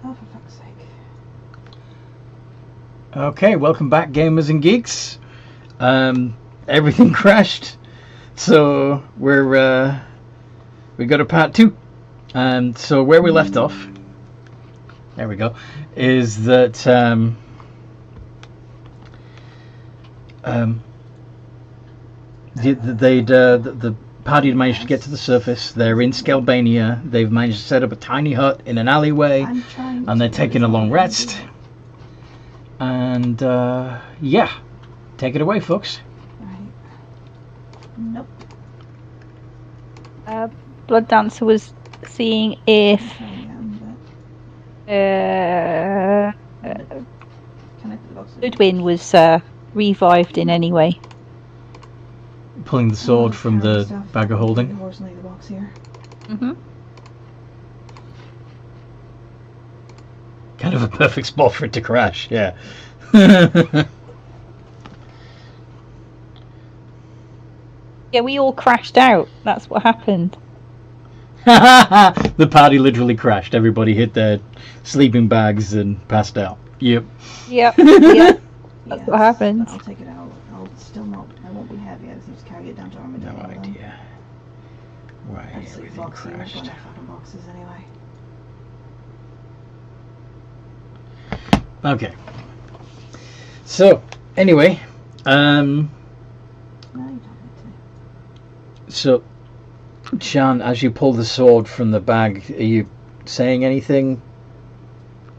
Oh, for fuck's sake. Okay, welcome back, gamers and geeks. Everything crashed, so we got a part 2. So where we left off, there we go, is that the party had managed to get to the surface. They're in Scalbania. They've managed to set up a tiny hut in an alleyway, and they're taking a long rest. And yeah, take it away, folks. Right. Nope. Blood Dancer was seeing if Goodwin was revived in any way. Pulling the sword from the bag of holding. The box here. Mm-hmm. Kind of a perfect spot for it to crash, yeah. Yeah, we all crashed out. That's what happened. The party literally crashed. Everybody hit their sleeping bags and passed out. Yep. Yep. Yep. That's what happened. I'll take it out. I won't be heavy. I just need to carry it down to Armadillo. No idea. Why everything crashed. I've got fucking boxes anyway. Okay. So, anyway, No, you don't need to. so, Shan, as you pull the sword from the bag, are you saying anything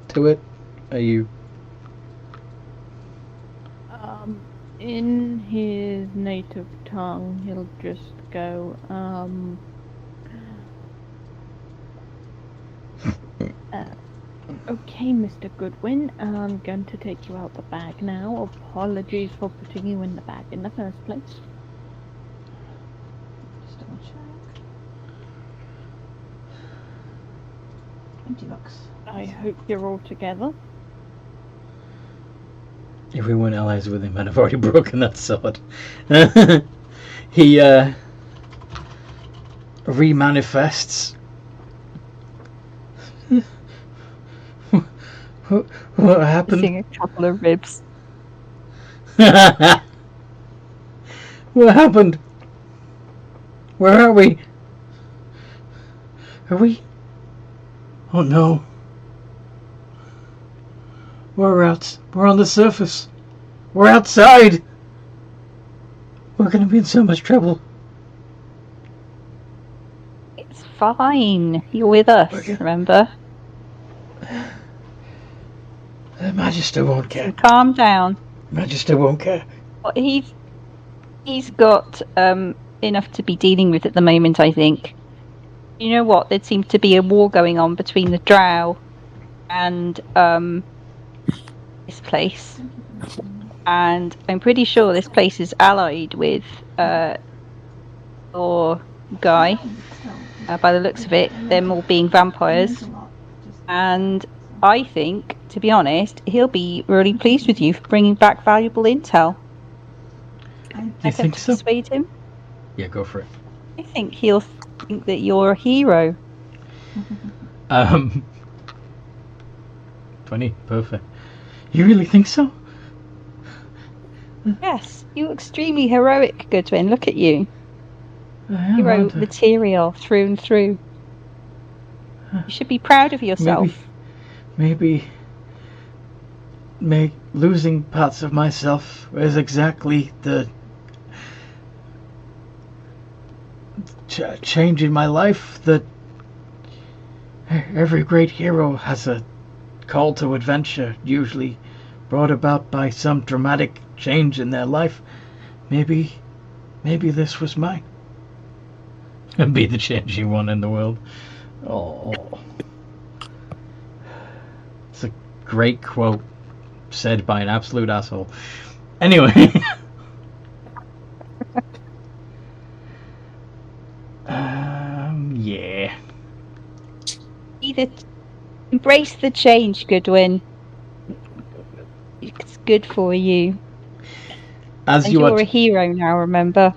to it? Are you... In his native tongue, he'll just go, okay, Mr. Goodwin, I'm going to take you out the bag now. Apologies for putting you in the bag in the first place. Just double check. Empty box. I hope you're all together. If we weren't allies with him, I'd have already broken that sword. He remanifests. What happened? Missing a couple of ribs. What happened? Where are we? Are we? Oh no. We're on the surface. We're outside. We're going to be in so much trouble. It's fine. You're with us, remember? The Magister won't care. Calm down. Magister won't care. Well, he's got enough to be dealing with at the moment, I think. You know what? There seems to be a war going on between the Drow and this place. And I'm pretty sure this place is allied with your guy. By the looks of it, them all being vampires. And I think, to be honest, he'll be really pleased with you for bringing back valuable intel. You think so? Persuade him? Yeah, go for it. I think he'll think that you're a hero. 20, perfect. You really think so? Yes, you're extremely heroic, Goodwin. Look at you. Hero Aren't I? material through and through. You should be proud of yourself. Maybe losing parts of myself is exactly the change in my life that every great hero has a call to adventure, usually brought about by some dramatic change in their life. Maybe this was mine. And be the changing one in the world. Oh. It's a great quote said by an absolute asshole. Anyway. Yeah. Embrace the change, Goodwin. It's good for you. As and you you're are a hero now, remember?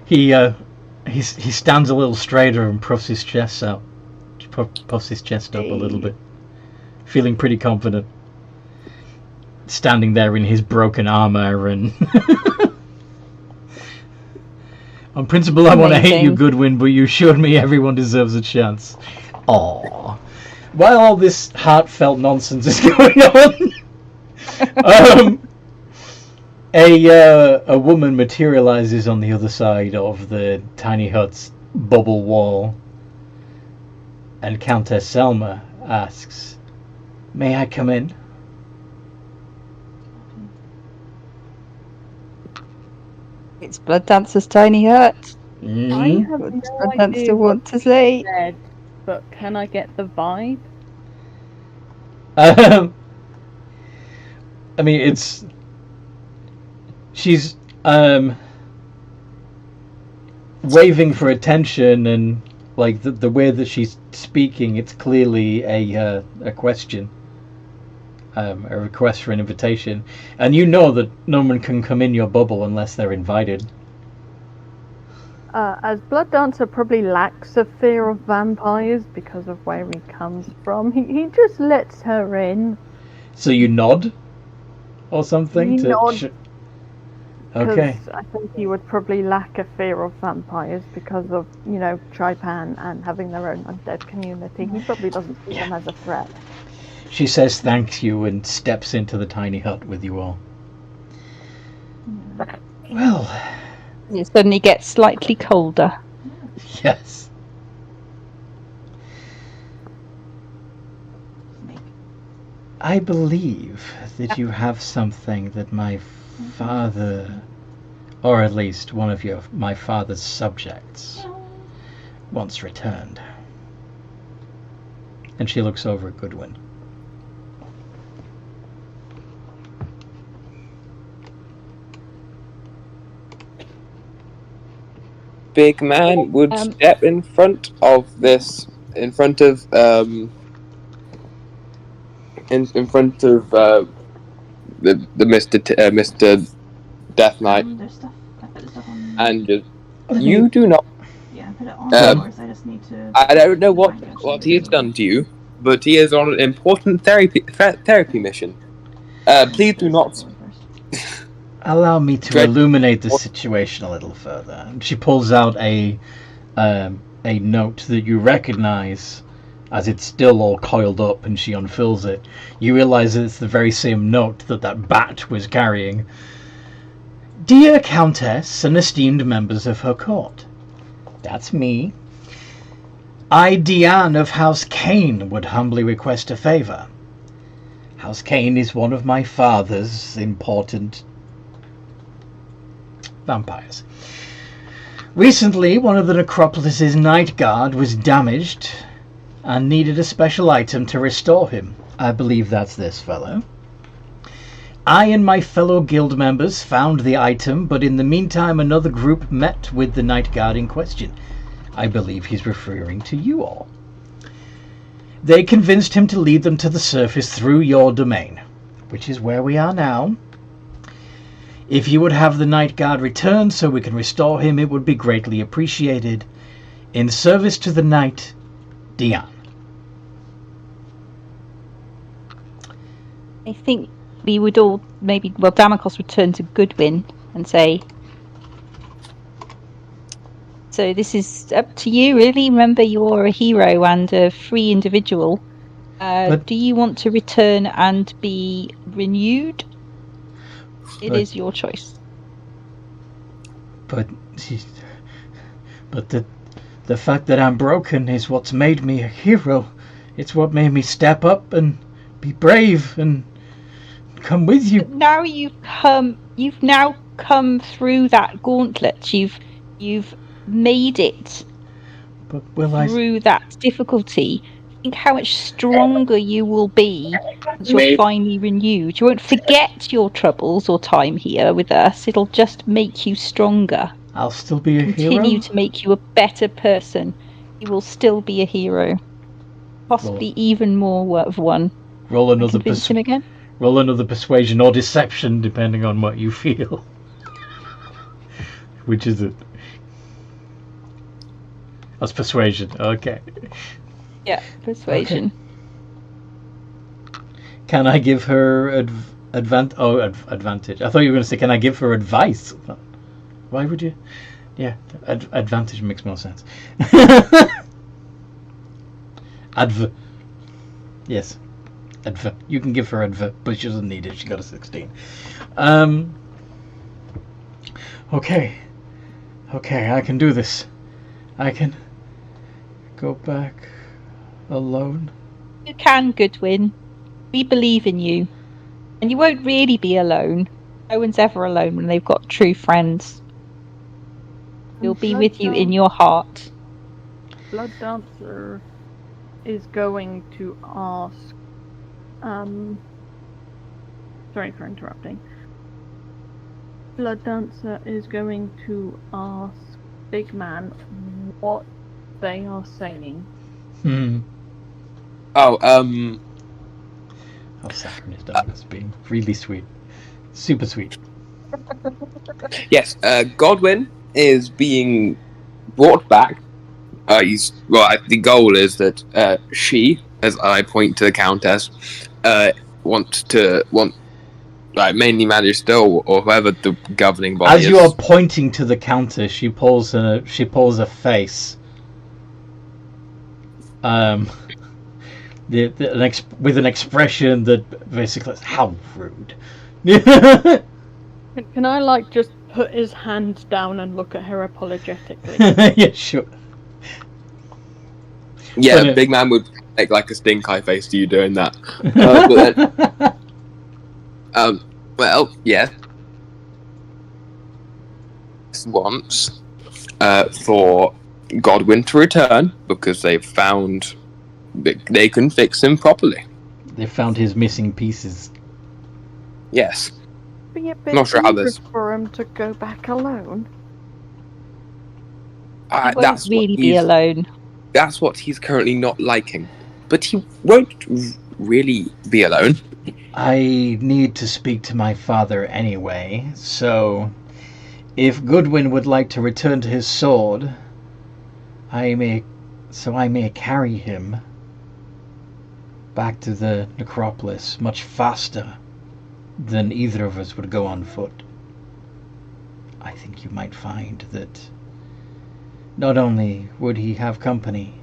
He stands a little straighter and puffs his chest out. Puffs his chest up a little bit. feeling pretty confident. Standing there in his broken armor and... On principle, I want to hate you, Goodwin, but you showed me everyone deserves a chance. Aww. While all this heartfelt nonsense is going on, a woman materializes on the other side of the tiny hut's bubble wall, and Countess Selma asks, "May I come in?" It's Blood Dancer's tiny hut. I have What does no Blood Dancer idea want what to say? said, but can I get the vibe? I mean, she's waving for attention, and like the way that she's speaking, it's clearly a question, a request for an invitation, and you know that no one can come in your bubble unless they're invited. As Blood Dancer probably lacks a fear of vampires because of where he comes from, he just lets her in. So you nod, or something? You nod. Okay. I think he would probably lack a fear of vampires because of, Trypan and having their own undead community. He probably doesn't see them as a threat. She says thank you and steps into the tiny hut with you all. Well... It suddenly gets slightly colder. Yes. I believe that you have something that my father, or at least one of my father's subjects, wants returned. And she looks over at Goodwin. Big man would step in front of this, in front of the Mr. Death Knight, There's stuff. I put the stuff on. and just you do not. Yeah, I put it on. Of course, I just need to. I don't know what he has done to you, but he is on an important therapy mission. Please do not. Allow me to illuminate the situation a little further. She pulls out a note that you recognize as it's still all coiled up, and she unfurls it. You realize that it's the very same note that bat was carrying. "Dear Countess and esteemed members of her court, that's me. I, Diane of House Kane, would humbly request a favor. House Kane is one of my father's important vampires. Recently, one of the necropolis's night guard was damaged and needed a special item to restore him. I believe that's this fellow. I and my fellow guild members found the item, but in the meantime another group met with the night guard in question. I believe he's referring to you all. They convinced him to lead them to the surface through your domain, which is where we are now. If you would have the night guard return so we can restore him, it would be greatly appreciated. In service to the night, Diane." I think we would all Damocles would turn to Goodwin and say, "So this is up to you, really. Remember, you're a hero and a free individual. Do you want to return and be renewed? It is your choice." But the fact that I'm broken is what's made me a hero. It's what made me step up and be brave and come with you. But now you've now come through that gauntlet. You've made it But will through that difficulty. Think how much stronger you will be once you're finally renewed. You won't forget your troubles or time here with us. It'll just make you stronger. I'll still be a hero? Continue to make you a better person. You will still be a hero. Possibly even more of one. Roll another Convince him again? Roll another persuasion or deception, depending on what you feel. Which is it? That's persuasion. Okay. Yeah, persuasion. Can I give her advantage? I thought you were going to say, can I give her advice? Why would you? Yeah, advantage makes more sense. Adv. Yes. Adv. You can give her adv, but she doesn't need it. She got a 16. Okay. Okay, I can do this. I can go back alone. You can, Goodwin. We believe in you. And you won't really be alone. No one's ever alone when they've got true friends. We'll be with you in your heart. Blood Dancer is going to ask. Sorry for interrupting. Blood Dancer is going to ask Big Man what they are saying. Oh, I'll second his dog as being really sweet. Super sweet. yes, Godwin is being brought back. The goal is that she, as I point to the Countess, mainly Magister or whoever the governing body is. As you are pointing to the Countess, she pulls a face. With an expression that basically is, how rude. Can I just put his hand down and look at her apologetically? Yeah, sure. Yeah, but Big Man would make like a stink eye face to you doing that. Well, yeah. Wants for Godwin to return because they've found they can fix him properly. They found his missing pieces. Yes. Be a bit Not sure how this for him to go back alone. That's really be alone. That's what he's currently not liking. But he won't really be alone. I need to speak to my father anyway, so if Goodwin would like to return to his sword, I may carry him back to the necropolis much faster than either of us would go on foot. I think you might find that not only would he have company,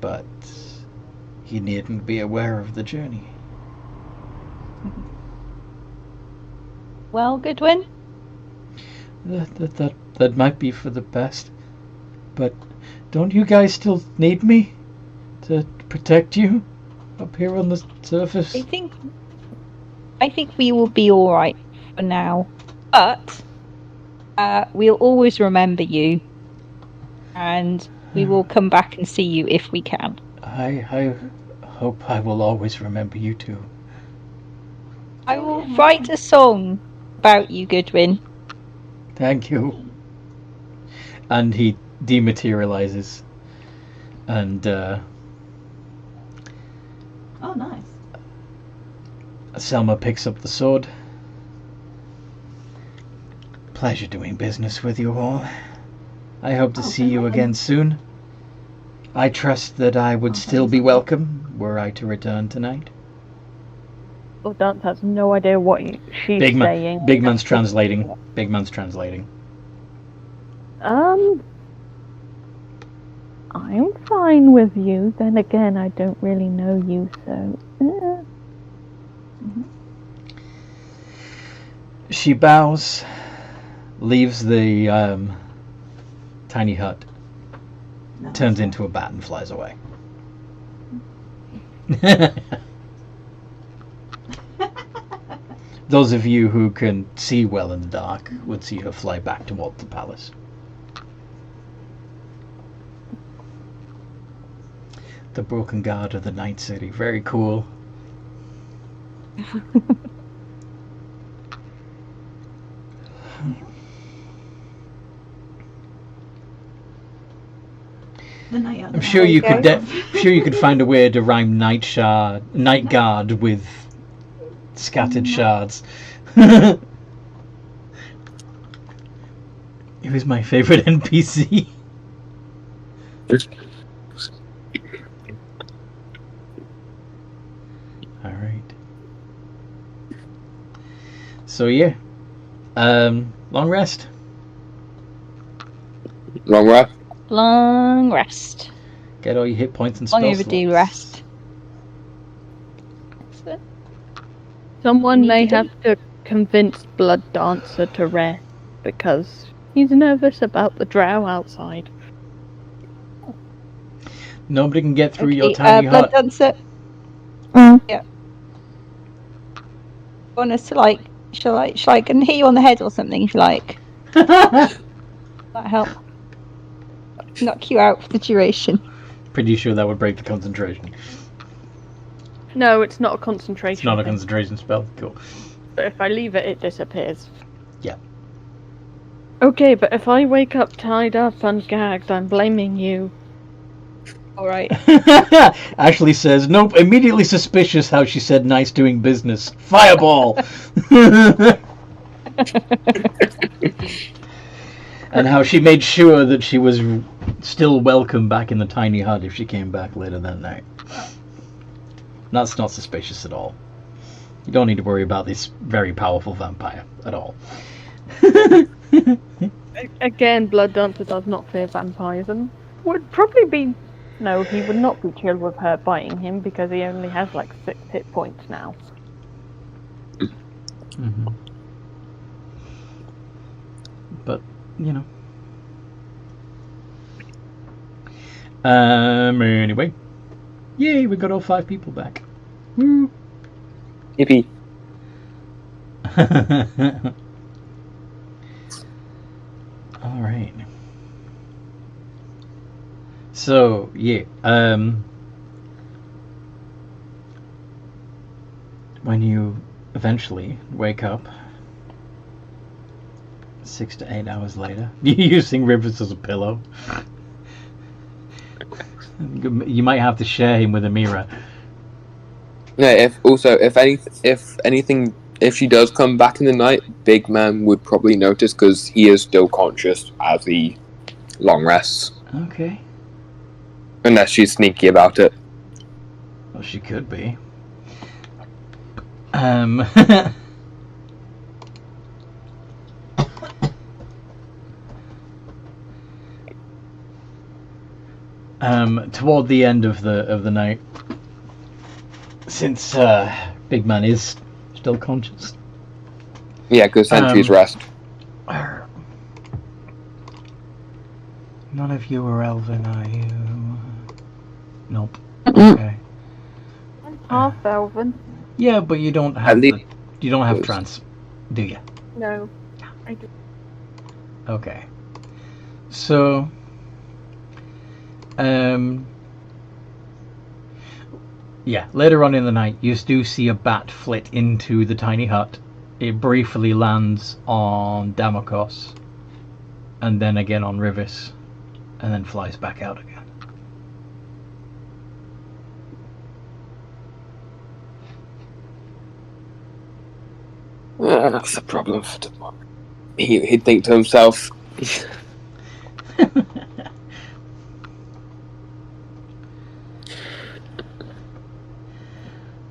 but he needn't be aware of the journey. Well, Goodwin? That might be for the best. But don't you guys still need me to protect you up here on the surface? I think we will be alright for now. But we'll always remember you. And we will come back and see you if we can. I hope I will always remember you too. I will write a song about you, Goodwin. Thank you. And he dematerializes. And oh, nice. Selma picks up the sword. Pleasure doing business with you all. I hope to see you again soon. I trust that I would still be welcome were I to return tonight. Well, Dance has no idea what she's saying. Big Man's translating. Big Man's translating. I'm fine with you. Then again, I don't really know you, so. She bows, leaves the tiny hut, turns into a bat and flies away. Those of you who can see well in the dark would see her fly back toward the palace. The Broken Guard of the Night City. Very cool. I'm sure you could. Sure you could find a way to rhyme night guard with scattered shards. It was my favorite NPC. All So yeah, long rest. Long rest. Long rest. Get all your hit points and spell Long overdue slots. rest. Excellent. Someone Need may to do. have to convince Blood Dancer to rest because he's nervous about the drow outside. Nobody can get through your Okay, tiny Blood hut. Dancer. Yeah. Want us to like? Shall I can hit you on the head or something if you like? That help. Knock you out for the duration. Pretty sure that would break the concentration. No, it's not a concentration. It's not a thing. concentration spell. Cool. But if I leave it, it disappears. Yeah. Okay, but if I wake up tied up and gagged, I'm blaming you. Alright. Ashley says, nope, immediately suspicious how she said nice doing business. Fireball! And how she made sure that she was still welcome back in the tiny hut if she came back later that night. That's not suspicious at all. You don't need to worry about this very powerful vampire at all. Again, Blood Dancer does not fear vampires and would probably be... No, he would not be chilled with her biting him because he only has like 6 hit points now. Mm-hmm. But, you know. Anyway. Yay, we got all 5 people back. Woo! Yippee. Alright. So, yeah, when you eventually wake up 6 to 8 hours later, you're using Rivers as a pillow. You might have to share him with Amira. Yeah, if she does come back in the night, Big Man would probably notice because he is still conscious as he long rests. Okay. Unless she's sneaky about it. Well, she could be. Toward the end of the night, since Big Man is still conscious. Yeah, because sentries rest. None of you are Elven, are you? Nope. Okay. I'm half elven. Yeah, but you don't have you don't have trance, do you? No, I do. Okay. So, yeah, later on in the night, you do see a bat flit into the tiny hut. It briefly lands on Damakos, and then again on Rivis, and then flies back out again. That's a problem for tomorrow. He'd think to himself,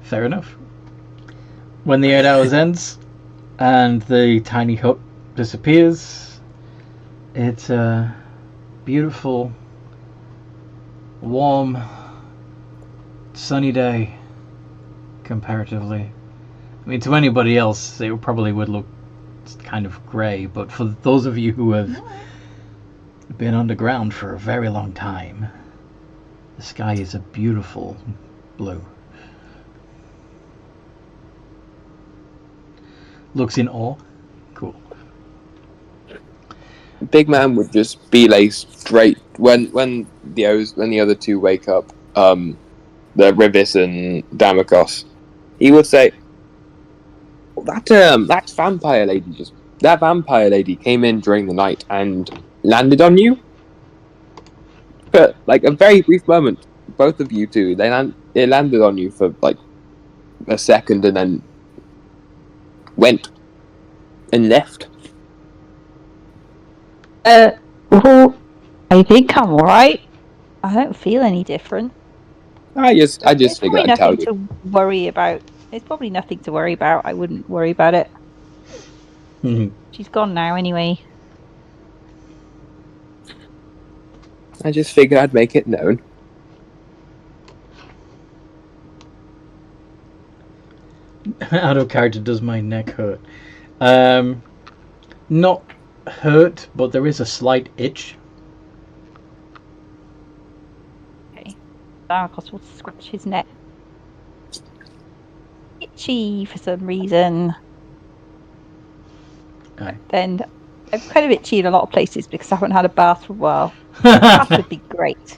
Fair enough. When the 8 hours ends and the tiny hut disappears, it's a beautiful, warm, sunny day, comparatively. I mean, to anybody else, it probably would look kind of grey, but for those of you who have been underground for a very long time, the sky is a beautiful blue. Looks in awe. Cool. Big Man would just belay straight when the other two wake up, the Rivis and Damakos. He would say, that vampire lady came in during the night and landed on you. But like a very brief moment, both of you two, it landed on you for like a second and then went and left. Well, I think I'm alright. I don't feel any different. I just There's figured probably I'd tell nothing you. to worry about. There's probably nothing to worry about. I wouldn't worry about it. She's gone now, anyway. I just figured I'd make it known. Out of character, does my neck hurt? Not hurt, but there is a slight itch. Okay. Darkos will scratch his neck. Itchy for some reason. Aye. Then I'm kind of itchy in a lot of places because I haven't had a bath for a while. That would be great.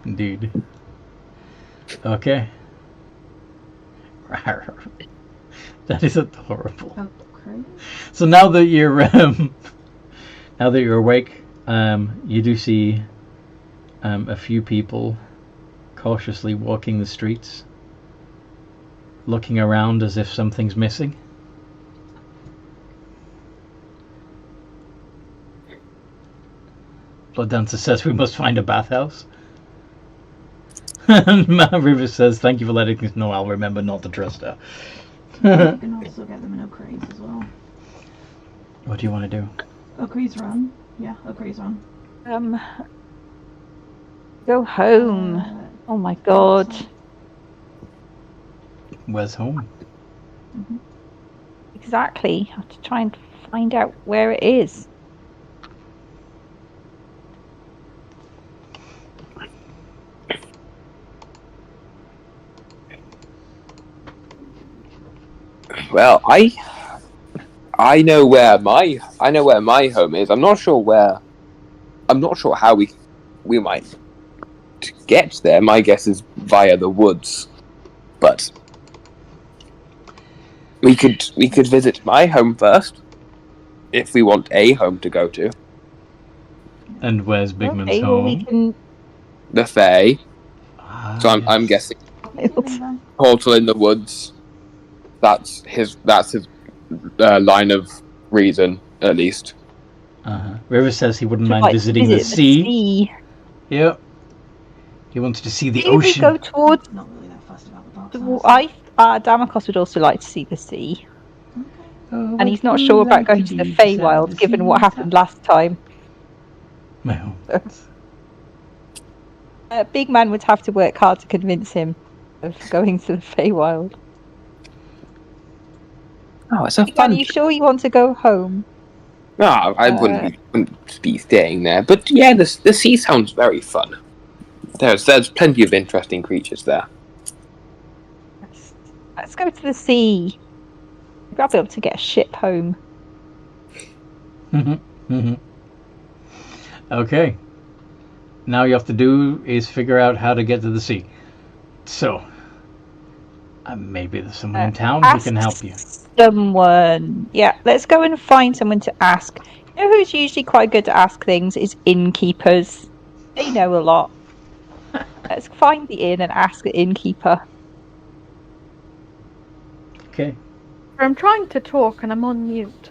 Indeed. Okay. That is adorable. Okay. So now that you're awake, you do see a few people cautiously walking the streets, looking around as if something's missing. Blood Dancer says we must find a bathhouse. And Matt Rivers says, thank you for letting us know. I'll remember not to trust her. You can also get them in O'Cree's as well. What do you want to do? O'Cree's Run. Yeah, O'Cree's Run. Go home. Oh my god. Where's home? Mm-hmm. Exactly. I have to try and find out where it is. Well, I know where my home is. I'm not sure how we might get there. My guess is via the woods, but we could visit my home first if we want a home to go to. And where's Bigman's Okay, home? well, we can. The Fae. So I'm yes. guessing portal in the woods. That's his line of reason, at least. River says he wouldn't mind Like, visiting the visit sea. Yep. He wanted to see the Maybe ocean. go towards. Not really that fussed about the box. Damakos would also like to see the sea, Oh, and he's not sure about going to the Feywild, given what happened last time. Well, Big Man would have to work hard to convince him of going to the Feywild. Oh, it's a Big Man, fun. are you sure you want to go home? No, I wouldn't be staying there. But yeah, the sea sounds very fun. There's plenty of interesting creatures there. Let's go to the sea. Maybe I'll be able to get a ship home. Okay. Now all you have to do is figure out how to get to the sea. So, maybe there's someone in town who can help you. Someone. Yeah, let's go and find someone to ask. You know who's usually quite good to ask things is innkeepers. They know a lot. Let's find the inn and ask the innkeeper. Okay. I'm trying to talk and I'm on mute.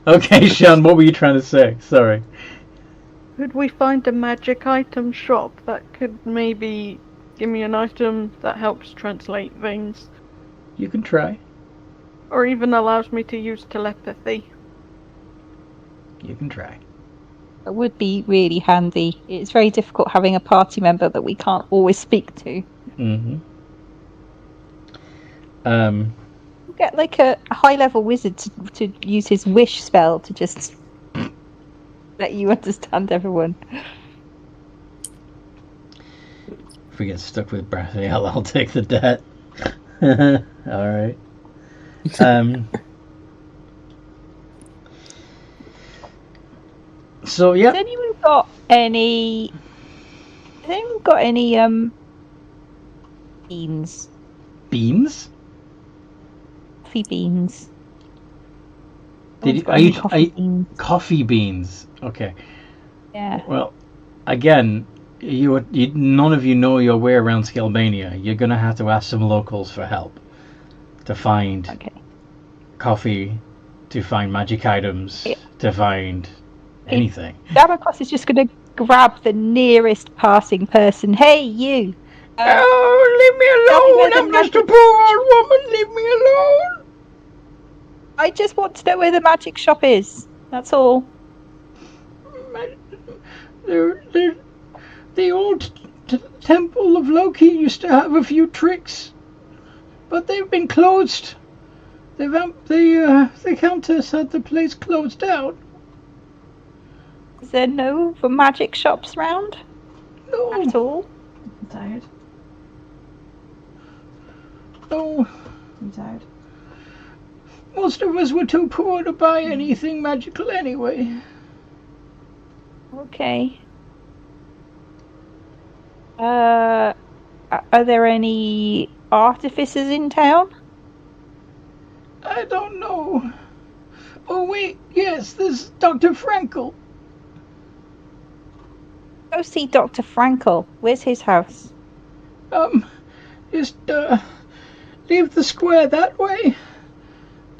Okay, Sean, what were you trying to say? Sorry. Could we find a magic item shop that could maybe give me an item that helps translate things? You can try. Or even allows me to use telepathy? You can try. That would be really handy. It's very difficult having a party member that we can't always speak to. Mm-hmm. Get like a high-level wizard to use his wish spell to just let you understand everyone. If we get stuck with Brathiel, I'll take the debt. Alright. So, yeah. Has anyone got any beans? Beans? Coffee beans. Beans? Coffee beans. Okay. Yeah. Well, again, none of you know your way around Scalbania. You're gonna have to ask some locals for help to find coffee, to find magic items, to find anything. Damakos is just gonna grab the nearest passing person. Hey, you! Oh, leave me alone! I'm just a poor old woman. Leave me alone. I just want to know where the magic shop is. That's all. The old temple of Loki used to have a few tricks, but they've been closed. The countess had the place closed down. Is there no magic shops round No, at all? I'm tired. no. I'm tired. Most of us were too poor to buy anything magical anyway. Okay. Are there any artificers in town? I don't know. Oh wait, yes, there's Dr. Frankel. Go see Dr. Frankel. Where's his house? Just leave the square that way.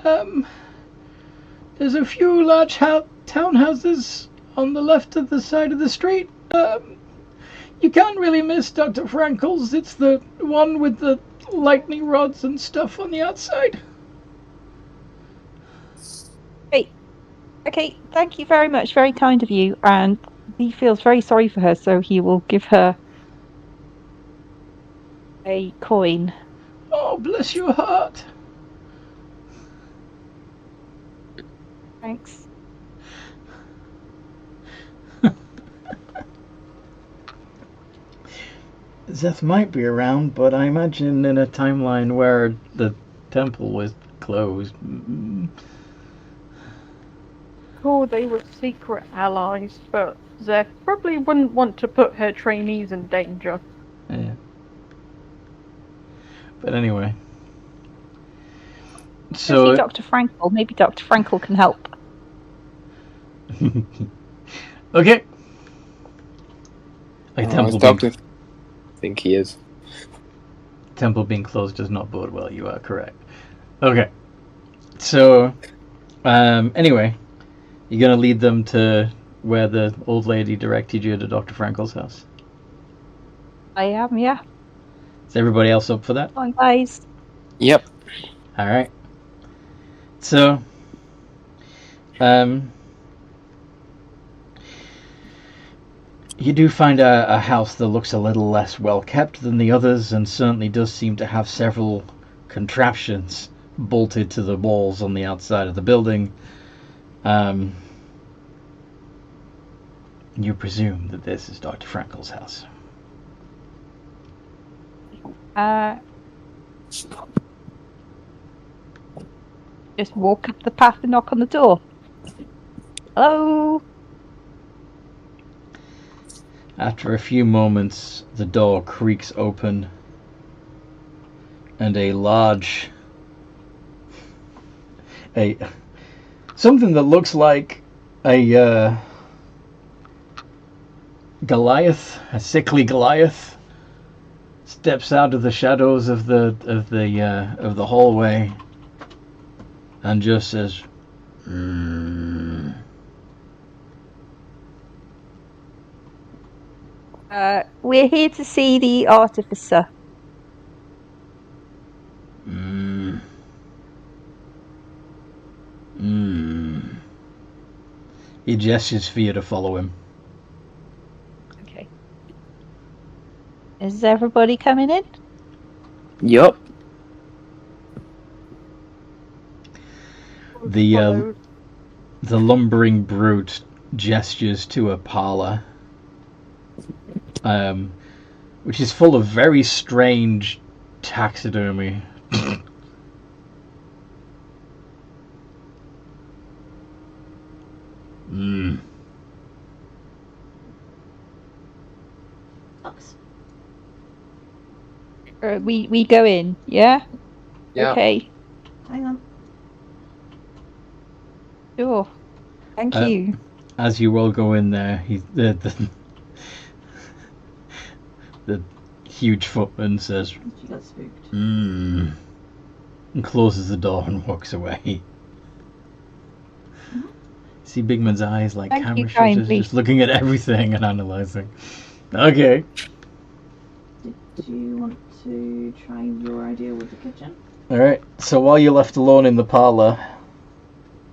There's a few large townhouses on the left of the side of the street. You can't really miss Dr. Frankel's. It's the one with the lightning rods and stuff on the outside. Great. Okay, thank you very much. Very kind of you. And he feels very sorry for her, so he will give her a coin. Oh, bless your heart. Thanks. Zeth might be around, but I imagine in a timeline where the temple was closed. Cool, they were secret allies, but Zeth probably wouldn't want to put her trainees in danger. Yeah. But anyway. Go So see Dr. Frankel. Maybe Dr. Frankel can help. okay. A I think he is. temple being closed does not bode well. You are correct. Okay. So, anyway, you're gonna lead them to where the old lady directed you to Dr. Frankel's house. I am, yeah. Is everybody else up for that? Come on, guys. Yep. All right. So, you do find a house that looks a little less well kept than the others, and certainly does seem to have several contraptions bolted to the walls on the outside of the building. You presume that this is Dr. Frankel's house. Just walk up the path and knock on the door. Hello? After a few moments, the door creaks open, and a large, something that looks like a Goliath, a sickly Goliath, steps out of the shadows of the hallway, and just says, We're here to see the artificer. He gestures for you to follow him. Okay. Is everybody coming in? Yup. The lumbering brute gestures to a parlor, which is full of very strange taxidermy. Fox. We go in, yeah? Yeah. Okay, Hang on. sure. Thank you. As you all go in there, the huge footman says, She got spooked. and closes the door and walks away. See Bigman's eyes like Thank you camera shutters, kindly. just looking at everything and analysing. Okay. Do you want to try your idea with the kitchen? Alright, so while you're left alone in the parlour,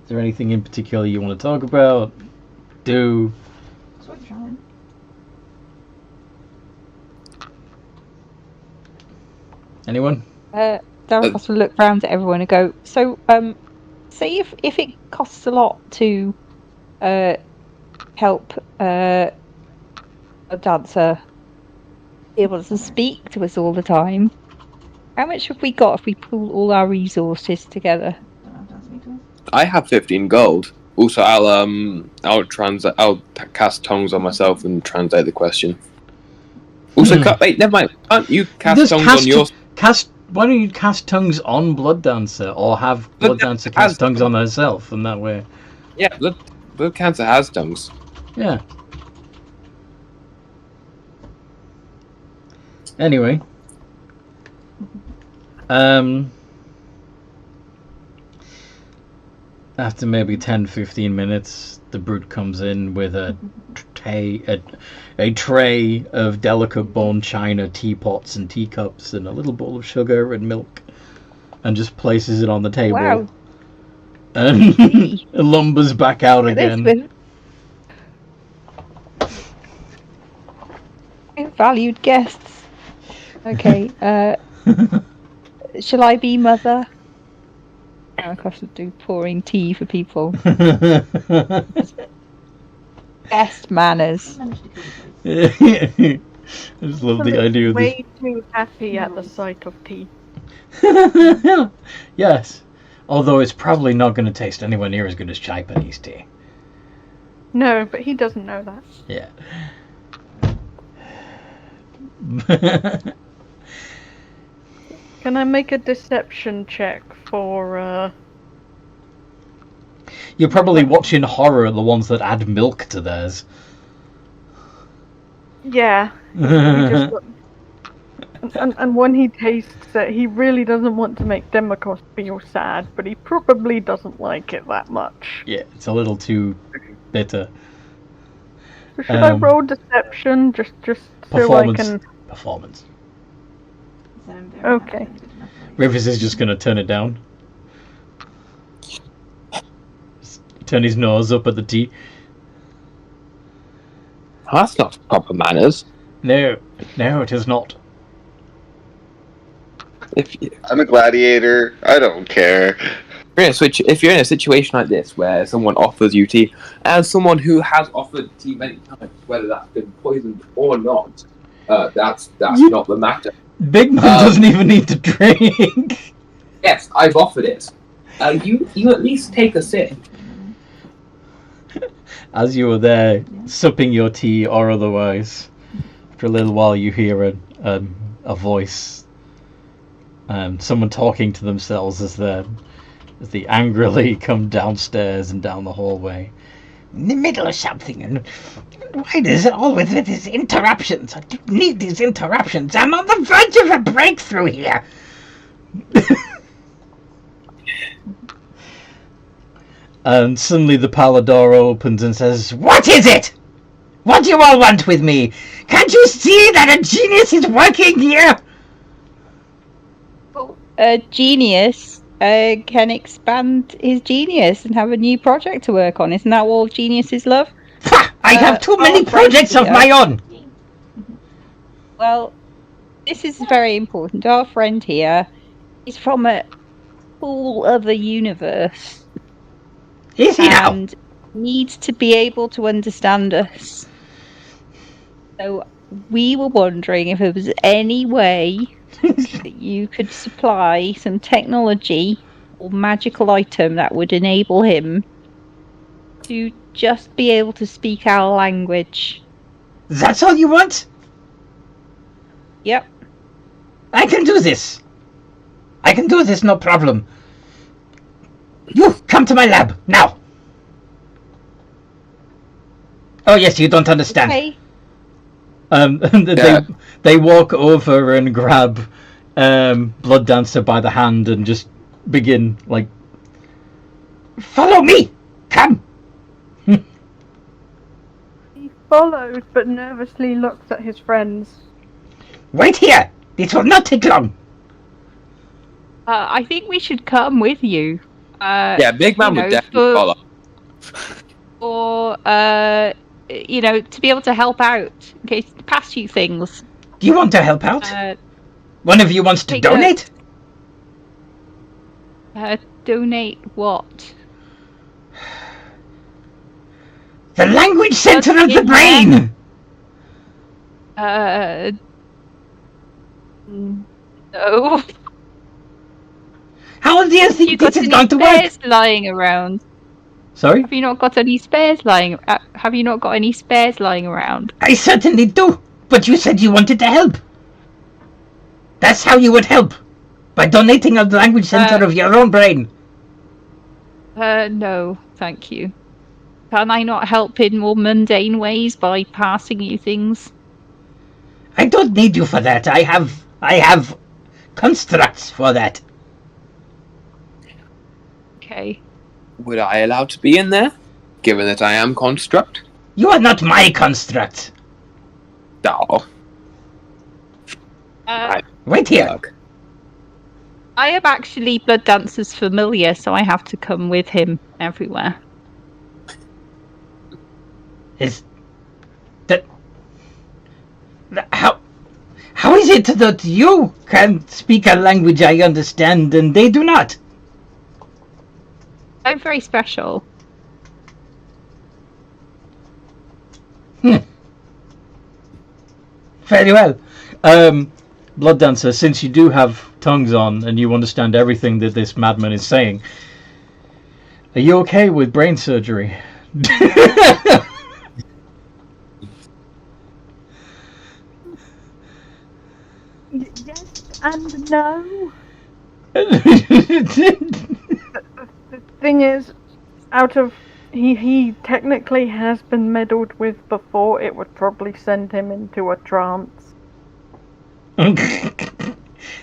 is there anything in particular you want to talk about? Do? That's what you're trying. Anyone? Darren will look round at everyone and go, so, say if it costs a lot to help a dancer be able to speak to us all the time, how much have we got if we pool all our resources together? Don't have to ask me to. I have 15 gold. Also, I'll cast tongues on myself and translate the question. Also, wait, never mind. Can't you cast tongues on yours? Why don't you cast tongues on Blood Dancer, or have Blood Dancer cast tongues on herself, and that way? Yeah, Blood Cancer has tongues. Yeah. Anyway. After maybe 10-15 minutes, the brute comes in with a tray of delicate bone china teapots and teacups and a little bowl of sugar and milk, and just places it on the table. Wow. And lumbers back out again. Valued guests. Okay, shall I be mother? I could do pouring tea for people. Best manners. I just love the idea of this. Way too happy at the sight of tea. Yes, although it's probably not going to taste anywhere near as good as Chai Penny's tea. No, but he doesn't know that. Yeah. Can I make a deception check for, You're probably watching horror, the ones that add milk to theirs. Yeah. He just and when he tastes it, he really doesn't want to make Demokos feel sad, but he probably doesn't like it that much. Yeah, it's a little too bitter. So should I roll deception just so I can... Performance. So I'm very Okay. happy that's good enough for you. Rivers is just going to turn it down. Just turn his nose up at the tea. That's not proper manners. No, it is not. I'm a gladiator. I don't care. If you're in a situation like this where someone offers you tea, as someone who has offered tea many times, whether that's been poisoned or not, that's not the matter. Big Man doesn't even need to drink. Yes, I've offered it. You at least take a sip. As you were there, sipping your tea or otherwise, after a little while you hear a voice, someone talking to themselves as they angrily come downstairs and down the hallway. In the middle of something, and why does it always with these interruptions? I don't need these interruptions. I'm on the verge of a breakthrough here. And suddenly the parlour door opens and says, "What is it? What do you all want with me? Can't you see that a genius is working here?" A genius can expand his genius and have a new project to work on. Isn't that all geniuses love? Ha! I have too many projects of my own. Well, this is very important. Our friend here is from a whole other universe. Is he now? And needs to be able to understand us. So we were wondering if there was any way that you could supply some technology or magical item that would enable him to just be able to speak our language. That's all you want? Yep. I can do this. I can do this, no problem. You, come to my lab, now. Oh yes, you don't understand. Okay. They walk over and grab Blood Dancer by the hand and just begin, like, follow me! Come! He follows, but nervously looks at his friends. Wait here! It will not take long. I think we should come with you. Yeah, Big Man would definitely follow. Or, to be able to help out in case pass you things. Do you want to help out? One of you wants to donate? Donate what? The language center of the brain! No. How do you think this is going to work? Spares lying around? Sorry? Have you not got any spares lying? Have you not got any spares lying around? I certainly do, but you said you wanted to help. That's how you would help, by donating a language center of your own brain. No, thank you. Can I not help in more mundane ways by passing you things? I don't need you for that. I have constructs for that. Okay. Would I allow to be in there, given that I am construct? You are not my construct. Oh. Wait here. I am actually Blood Dancer's familiar, so I have to come with him everywhere. Is that how is it that you can speak a language I understand and they do not? I'm very special. Very well. Blood Dancer, since you do have tongues on and you understand everything that this madman is saying, are you okay with brain surgery? Yes and no. The thing is, he technically has been meddled with before. It would probably send him into a trance.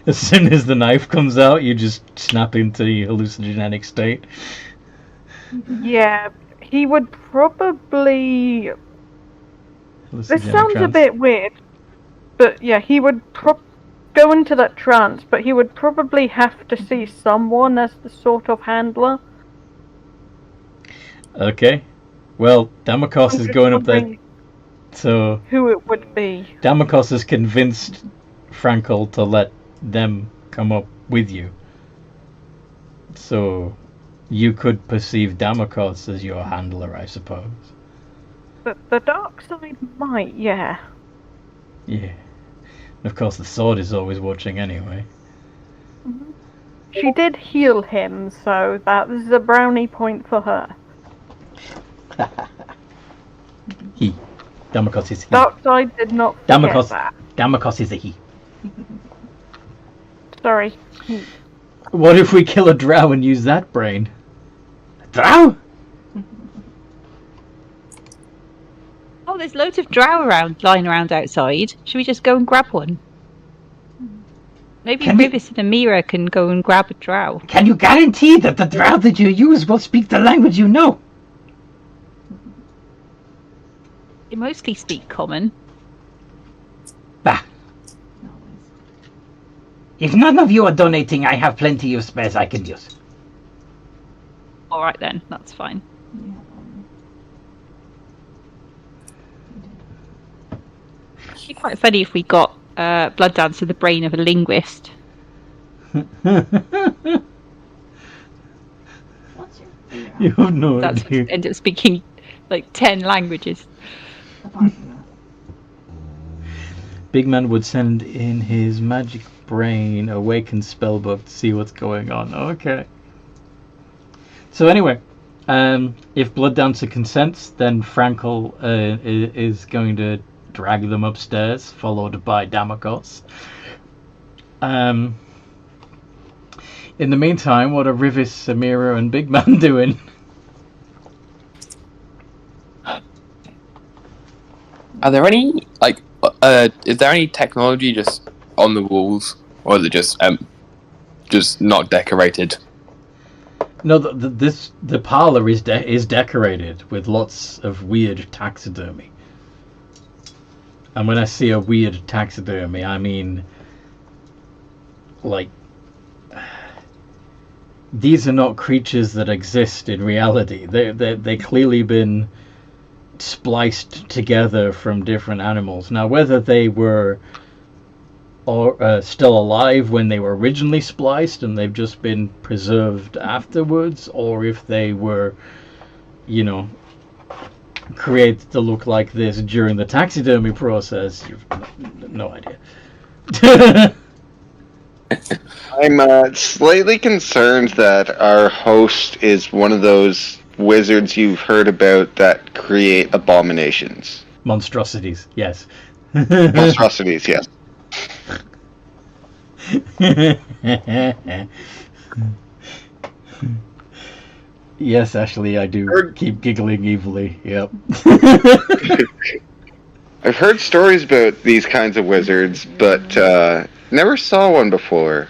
As soon as the knife comes out, you just snap into your hallucinogenic state. Yeah, he would probably... This sounds a bit weird, but yeah, he would go into that trance, but he would probably have to see someone as the sort of handler. Okay. Well, Damakos is going up there, so... Who it would be. Damakos has convinced Frankel to let them come up with you. So, you could perceive Damakos as your handler, I suppose. The dark side might, yeah. Yeah. And of course the sword is always watching anyway. Mm-hmm. She did heal him, so that is a brownie point for her. He. Damakos is he. Dark side did not forget that. Damakos is a he. Sorry, he. What if we kill a drow and use that brain? A drow? Oh, there's loads of drow lying around outside. Should we just go and grab one? Maybe Rivis and Amira can go and grab a drow. Can you guarantee that the drow that you use will speak the language you know? They mostly speak common. Bah. If none of you are donating, I have plenty of spares I can use. Alright then, that's fine. It'd be quite funny if we got Blood Dancer the brain of a linguist. You have no idea. That's end up speaking like 10 languages. Big Man would send in his magic brain awakened spellbook to see what's going on. Okay. So anyway, if Blood Dancer consents, then Frankel is going to drag them upstairs, followed by Damakos. In the meantime, what are Rivis, Samira, and Big Man doing? Are there any, is there any technology just on the walls, or is it just not decorated? No, the parlor is decorated with lots of weird taxidermy. And when I see a weird taxidermy, I mean like, these are not creatures that exist in reality. They clearly been spliced together from different animals. Now, whether they were still alive when they were originally spliced and they've just been preserved afterwards, or if they were, created to look like this during the taxidermy process, you've no idea. I'm slightly concerned that our host is one of those wizards you've heard about that create abominations. Monstrosities, yes. Monstrosities, yes. Yes, Ashley, I do keep giggling evilly. Yep. I've heard stories about these kinds of wizards, but never saw one before.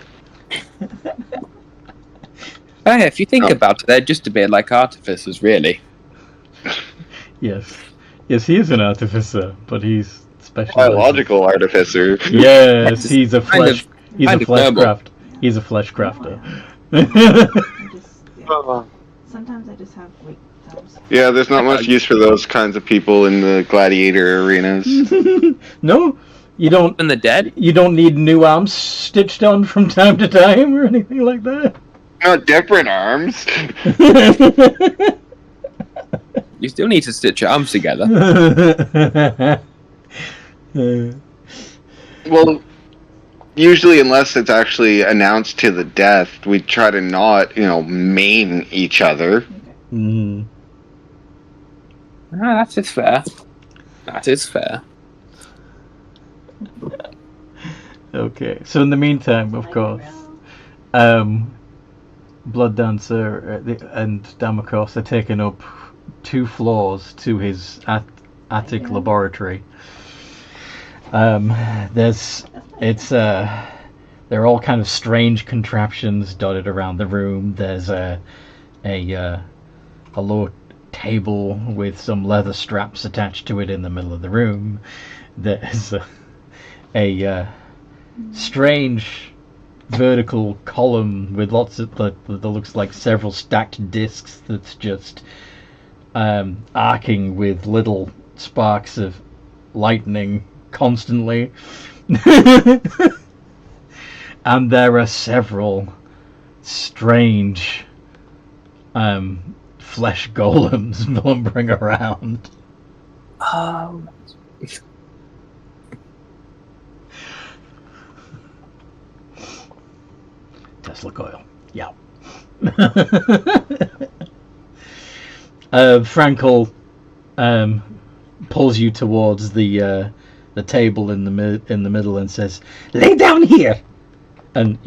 If you think about it, they're just a bit like artificers, really. Yes, he is an artificer, but he's special. Biological artificer. Yes, he's a flesh. He's a flesh noble. craft. He's a flesh crafter. Sometimes I just have weak thumbs. Yeah, there's not much use for those kinds of people in the gladiator arenas. No, you don't. And the dead? You don't need new arms stitched on from time to time or anything like that. Not different arms. You still need to stitch your arms together. Well, usually, unless it's actually announced to the death, we try to not, maim each other. Mm. That is fair. That is fair. Okay, so in the meantime, of course, Blood Dancer and Damakos are taking up 2 floors to his attic laboratory. There are all kind of strange contraptions dotted around the room. There's a low table with some leather straps attached to it in the middle of the room. There's a strange vertical column with lots of that looks like several stacked discs that's just arcing with little sparks of lightning constantly. And there are several strange flesh golems lumbering around. Tesla coil. Yeah. Frankel pulls you towards the table in the middle and says, "Lay down here," and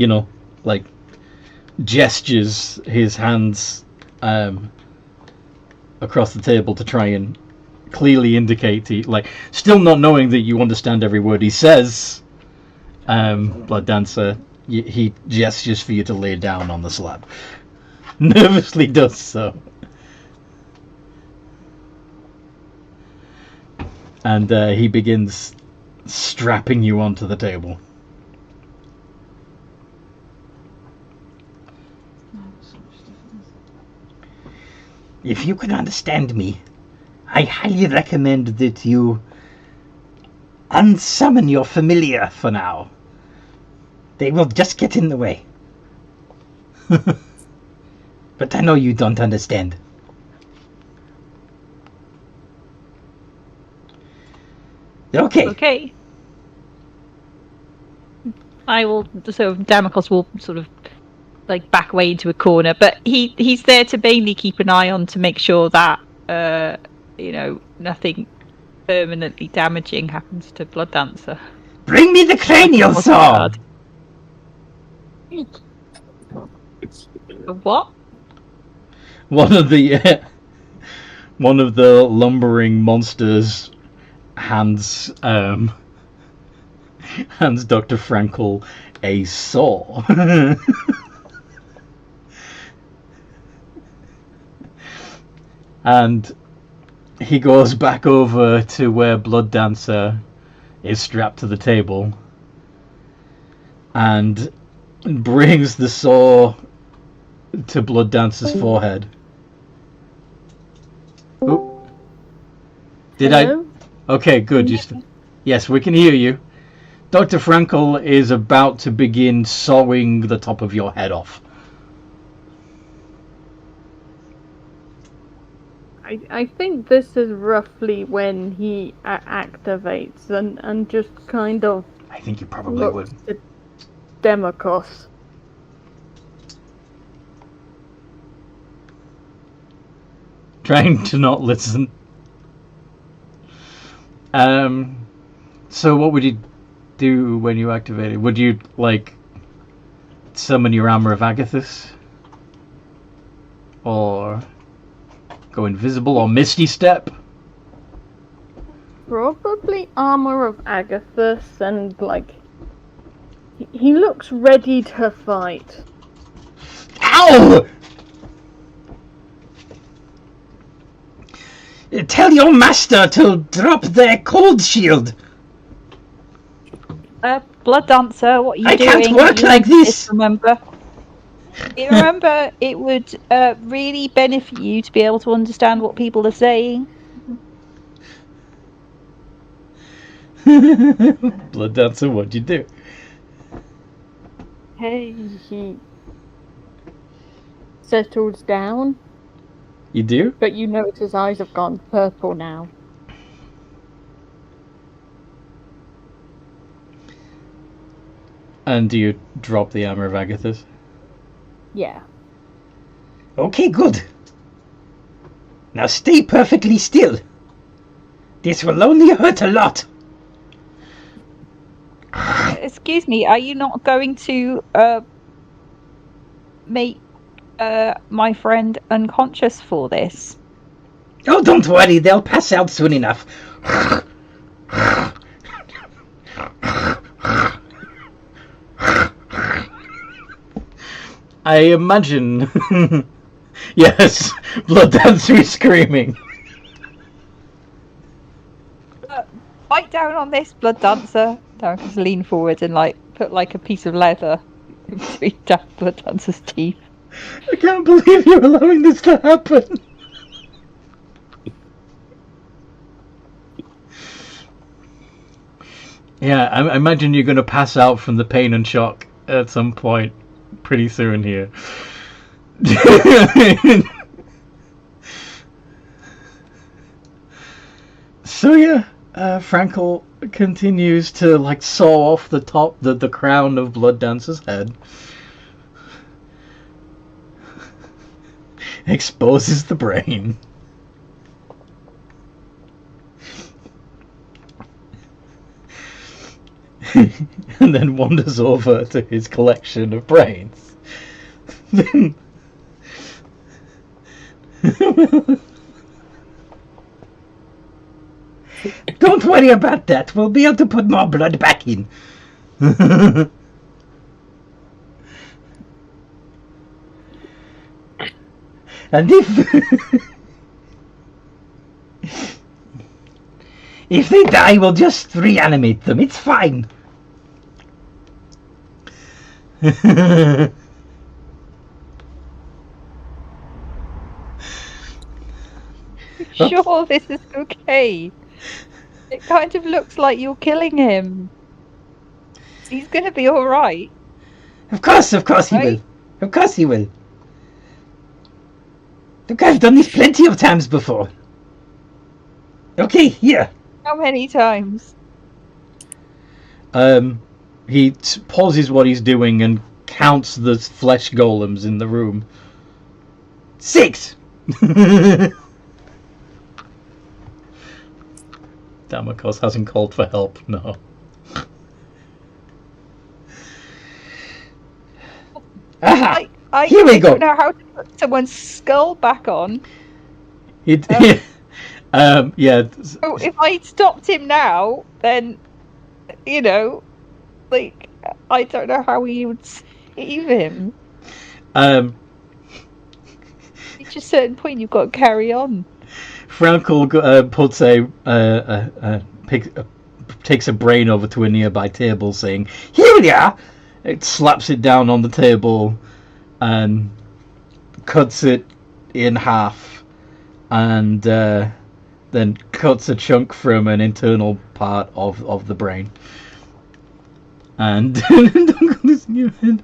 gestures his hands across the table to try and clearly indicate still not knowing that you understand every word he says. Blood Dancer, he gestures for you to lay down on the slab. Nervously does so. And he begins strapping you onto the table. If you can understand me, I highly recommend that you unsummon your familiar for now. They will just get in the way. But I know you don't understand. Okay. I will. So Damocles will sort of back away into a corner, but he's there to mainly keep an eye on to make sure that nothing permanently damaging happens to Blood Dancer. Bring me the cranial saw. What? One of the lumbering monsters hands Dr. Frankel a saw. And he goes back over to where Blood Dancer is strapped to the table, and brings the saw to Blood Dancer's forehead. Oh. Did Hello? Okay, good. Yes, we can hear you. Dr. Frankel is about to begin sawing the top of your head off. I think this is roughly when he activates and just kind of I think you probably would. at Demokos. Trying to not listen. So what would you do when you activate it? Would you, like, summon your Armor of Agathis? Or go invisible or Misty Step? Probably Armor of Agathis, and, like, he looks ready to fight. Ow! Tell your master to drop their cold shield. Blood Dancer, what are you I doing? can't work like this. Remember, it would really benefit you to be able to understand what people are saying. Blood Dancer, what'd you do? Hey, he settles down, You do? but you notice his eyes have gone purple now. And do you drop the Armor of Agathis? Yeah. Okay, good. Now stay perfectly still. This will only hurt a lot. Excuse me, are you not going to make my friend unconscious for this? Oh, don't worry, they'll pass out soon enough. I imagine. Yes, Blood Dancer is screaming. Bite down on this, Blood Dancer. Darkus lean forward and put a piece of leather in between Blood Dancer's teeth. I can't believe you're allowing this to happen. Yeah, I imagine you're going to pass out from the pain and shock at some point pretty soon here. So yeah, Frankel continues to saw off the top, the crown of Blood Dancer's head. Exposes the brain. And then wanders over to his collection of brains. Don't worry about that. We'll be able to put more blood back in. And if they die, we'll just reanimate them. It's fine. Sure, this is okay. It kind of looks like you're killing him. He's gonna be alright. Of course he will. Of course he will. Look, I've done this plenty of times before. Okay, here. How many times? He pauses what he's doing and counts the flesh golems in the room. 6! Damokos hasn't called for help, no. Aha! Here we go! I don't know how to put someone's skull back on. Yeah. So if I stopped him now, then, I don't know how he would save him. At a certain point, you've got to carry on. Frankel puts takes a brain over to a nearby table, saying, "Here we are. it slaps it down on the table and cuts it in half, and then cuts a chunk from an internal part of the brain. And don't listen to your head.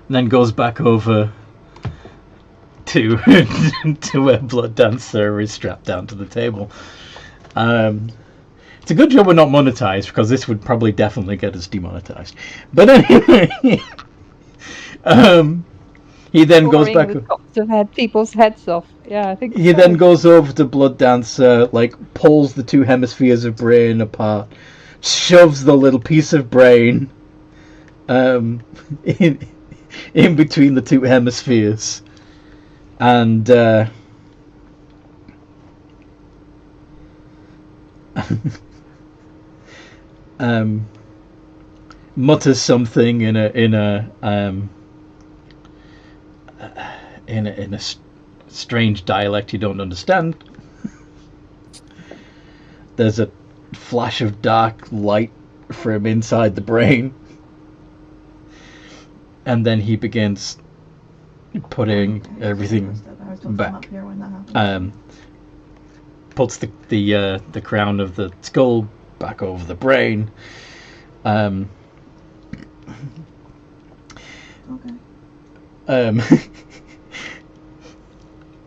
Then goes back over to where Blood Dancer is strapped down to the table. It's a good job we're not monetized, because this would probably definitely get us demonetized. But anyway, he then goes back. To head people's heads off. Yeah, I think. He then goes over to Blood Dancer, like pulls the two hemispheres of brain apart, shoves the little piece of brain in between the two hemispheres, and mutters something in a strange dialect you don't understand. There's a flash of dark light from inside the brain, and then he begins putting everything back. Puts the crown of the skull back over the brain.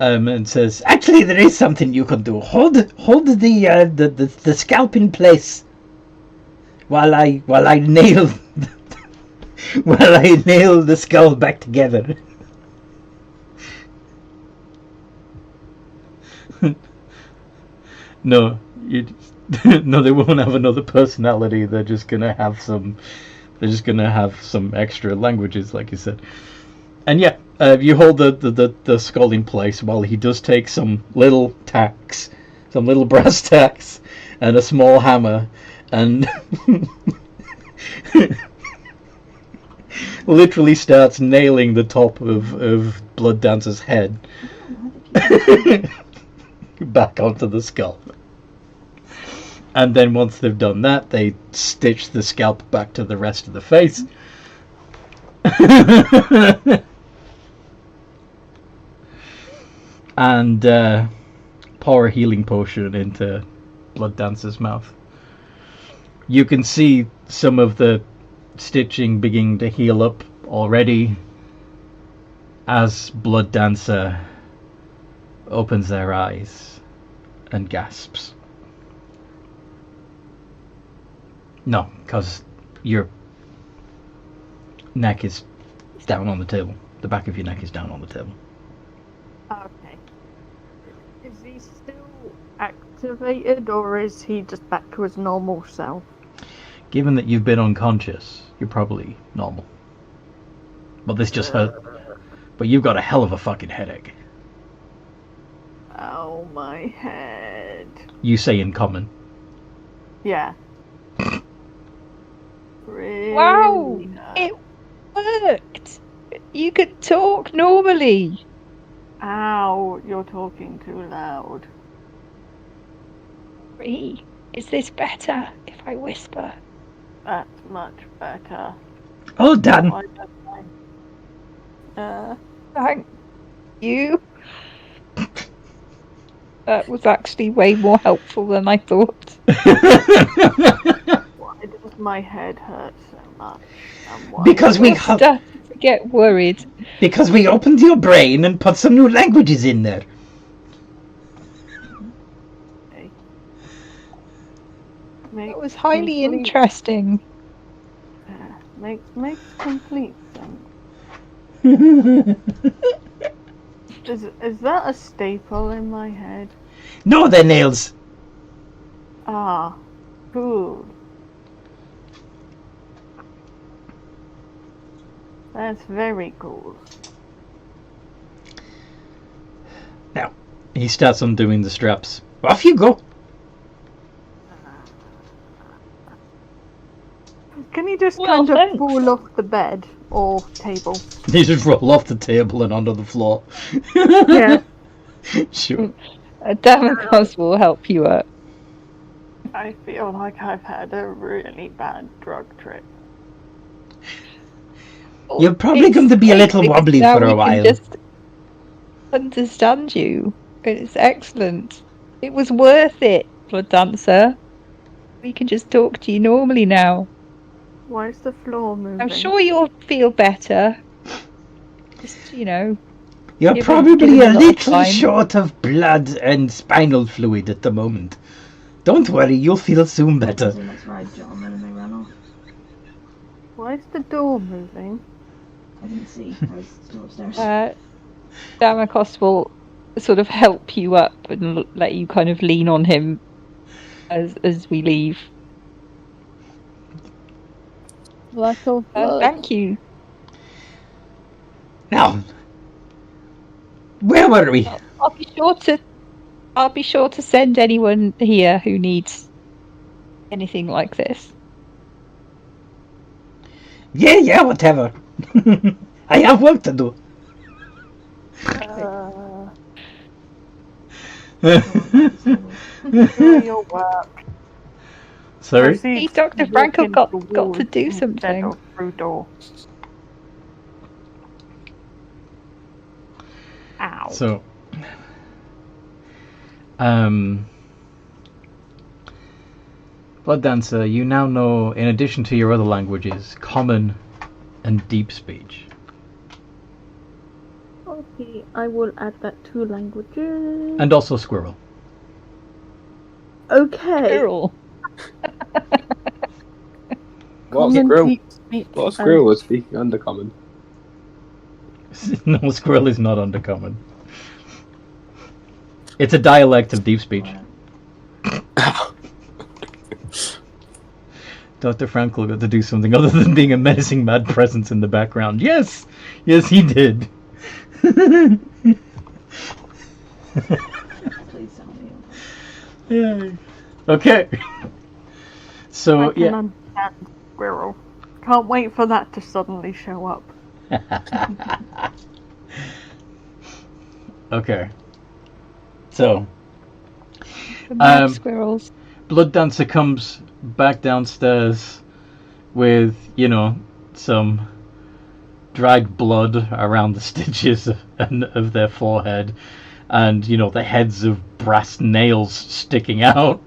And says, "Actually, there is something you can do. Hold the scalp in place while I nail the skull back together." No, no, they won't have another personality. They're just gonna have some extra languages, like you said. And yeah, you hold the skull in place while he does take some little tacks, some little brass tacks, and a small hammer, and literally starts nailing the top of Blood Dancer's head back onto the skull. And then once they've done that, they stitch the scalp back to the rest of the face. And pour a healing potion into Blood Dancer's mouth. You can see some of the stitching beginning to heal up already as Blood Dancer opens their eyes and gasps. No, because your neck is down on the table. The back of your neck is down on the table. Okay. Is he still activated, or is he just back to his normal self? Given that you've been unconscious, you're probably normal. But this just hurt. But you've got a hell of a fucking headache. Oh, my head. You say in common. Yeah. Really? Wow! It worked! You could talk normally! Ow, you're talking too loud. Is this better if I whisper? That's much better. Oh, Dan! Thank you. That was actually way more helpful than I thought. Why does my head hurt so much? Because we started to get worried. Because we opened your brain and put some new languages in there. Okay. It was highly interesting. Makes complete sense. Is that a staple in my head? No, they're nails. Ah, cool. That's very cool. Now, he starts undoing the straps. Off you go. Can you just kind of fall off the bed or table? He just roll off the table and onto the floor. Yeah. Sure. Damocos will help you up. I feel like I've had a really bad drug trip. You're probably going to be a little wobbly for a while. Can just understand you. It's excellent. It was worth it, Blood Dancer. We can just talk to you normally now. Why is the floor moving? I'm sure you'll feel better. Just, You're probably a little short of blood and spinal fluid at the moment. Don't worry, you'll feel soon better. That's right, John, and they ran off. Why is the door moving? I didn't see. I was still upstairs. Damakos will sort of help you up and let you kind of lean on him as we leave. Thank you. Now, where were we? I'll be sure to send anyone here who needs anything like this. Yeah, whatever. I have work to do. Do your work. Sorry? See, Dr. Frankel got to do something. Through door. Ow. So, Blood Dancer, you now know, in addition to your other languages, Common and Deep Speech. Okay, I will add that to languages. And also Squirrel. Okay. Squirrel. What Squirrel was speaking Undercommon? No, Squirrel is not Undercommon. It's a dialect of Deep Speech. Dr. Frankel got to do something other than being a menacing mad presence in the background. Yes, he did. Please tell me. Yeah. Okay. So I can understand Squirrel. Can't wait for that to suddenly show up. Okay. So, Squirrels. Blood Dancer comes back downstairs with, some dried blood around the stitches of their forehead, and the heads of brass nails sticking out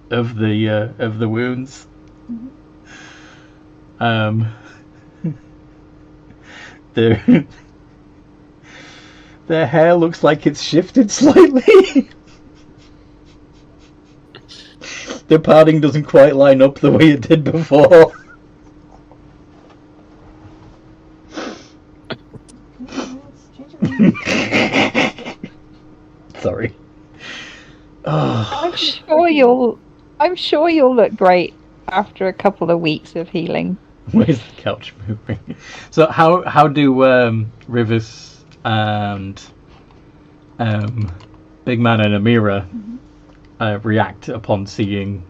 of the wounds. Their hair looks like it's shifted slightly. The parting doesn't quite line up the way it did before. Sorry. I'm sure you'll look great after a couple of weeks of healing. Where's the couch moving? So how do Rivas and Big Man and Amira react upon seeing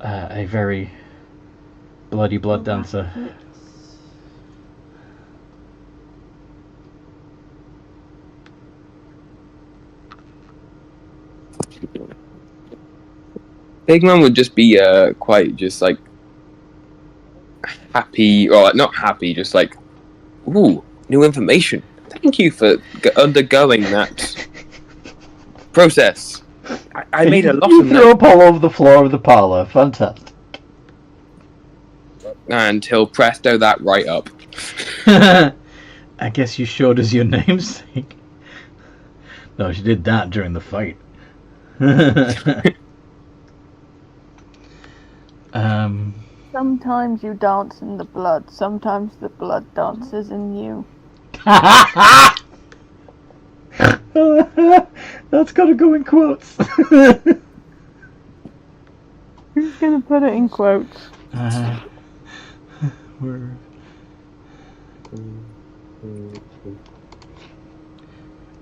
a very bloody Blood Dancer? Big Man would just be quite just like happy, or not happy, just like, ooh, new information. Thank you for undergoing that process. I made a lot of threw up all over the floor of the parlor. Fantastic. And he'll presto that right up. I guess you showed us your namesake. No, she did that during the fight. Sometimes you dance in the blood, sometimes the blood dances in you. That's gotta go in quotes. Who's gonna put it in quotes?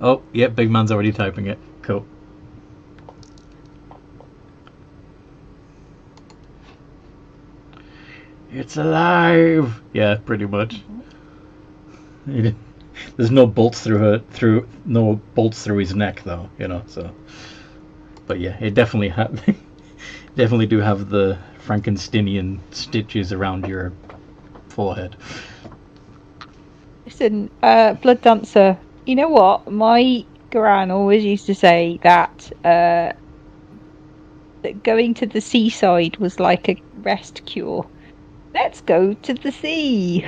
Oh, yep, Big Man's already typing it. Cool. It's alive! Yeah, pretty much. There's no bolts through his neck though, so. But yeah, it definitely happened. Definitely do have the Frankensteinian stitches around your forehead. Listen, Blood Dancer, you know what? My gran always used to say that that going to the seaside was like a rest cure. Let's go to the sea.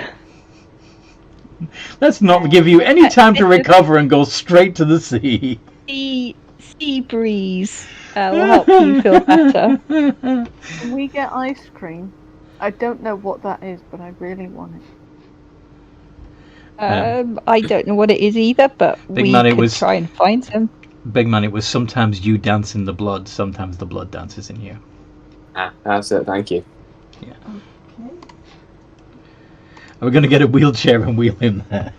Let's not give you any time to recover and go straight to the sea. Sea breeze will help you feel better. Can we get ice cream? I don't know what that is, but I really want it. I don't know what it is either, but we could try and find some. Big man, it was sometimes you dance in the blood, sometimes the blood dances in you. That's it, thank you. Yeah. Okay. Are we going to get a wheelchair and wheel him there?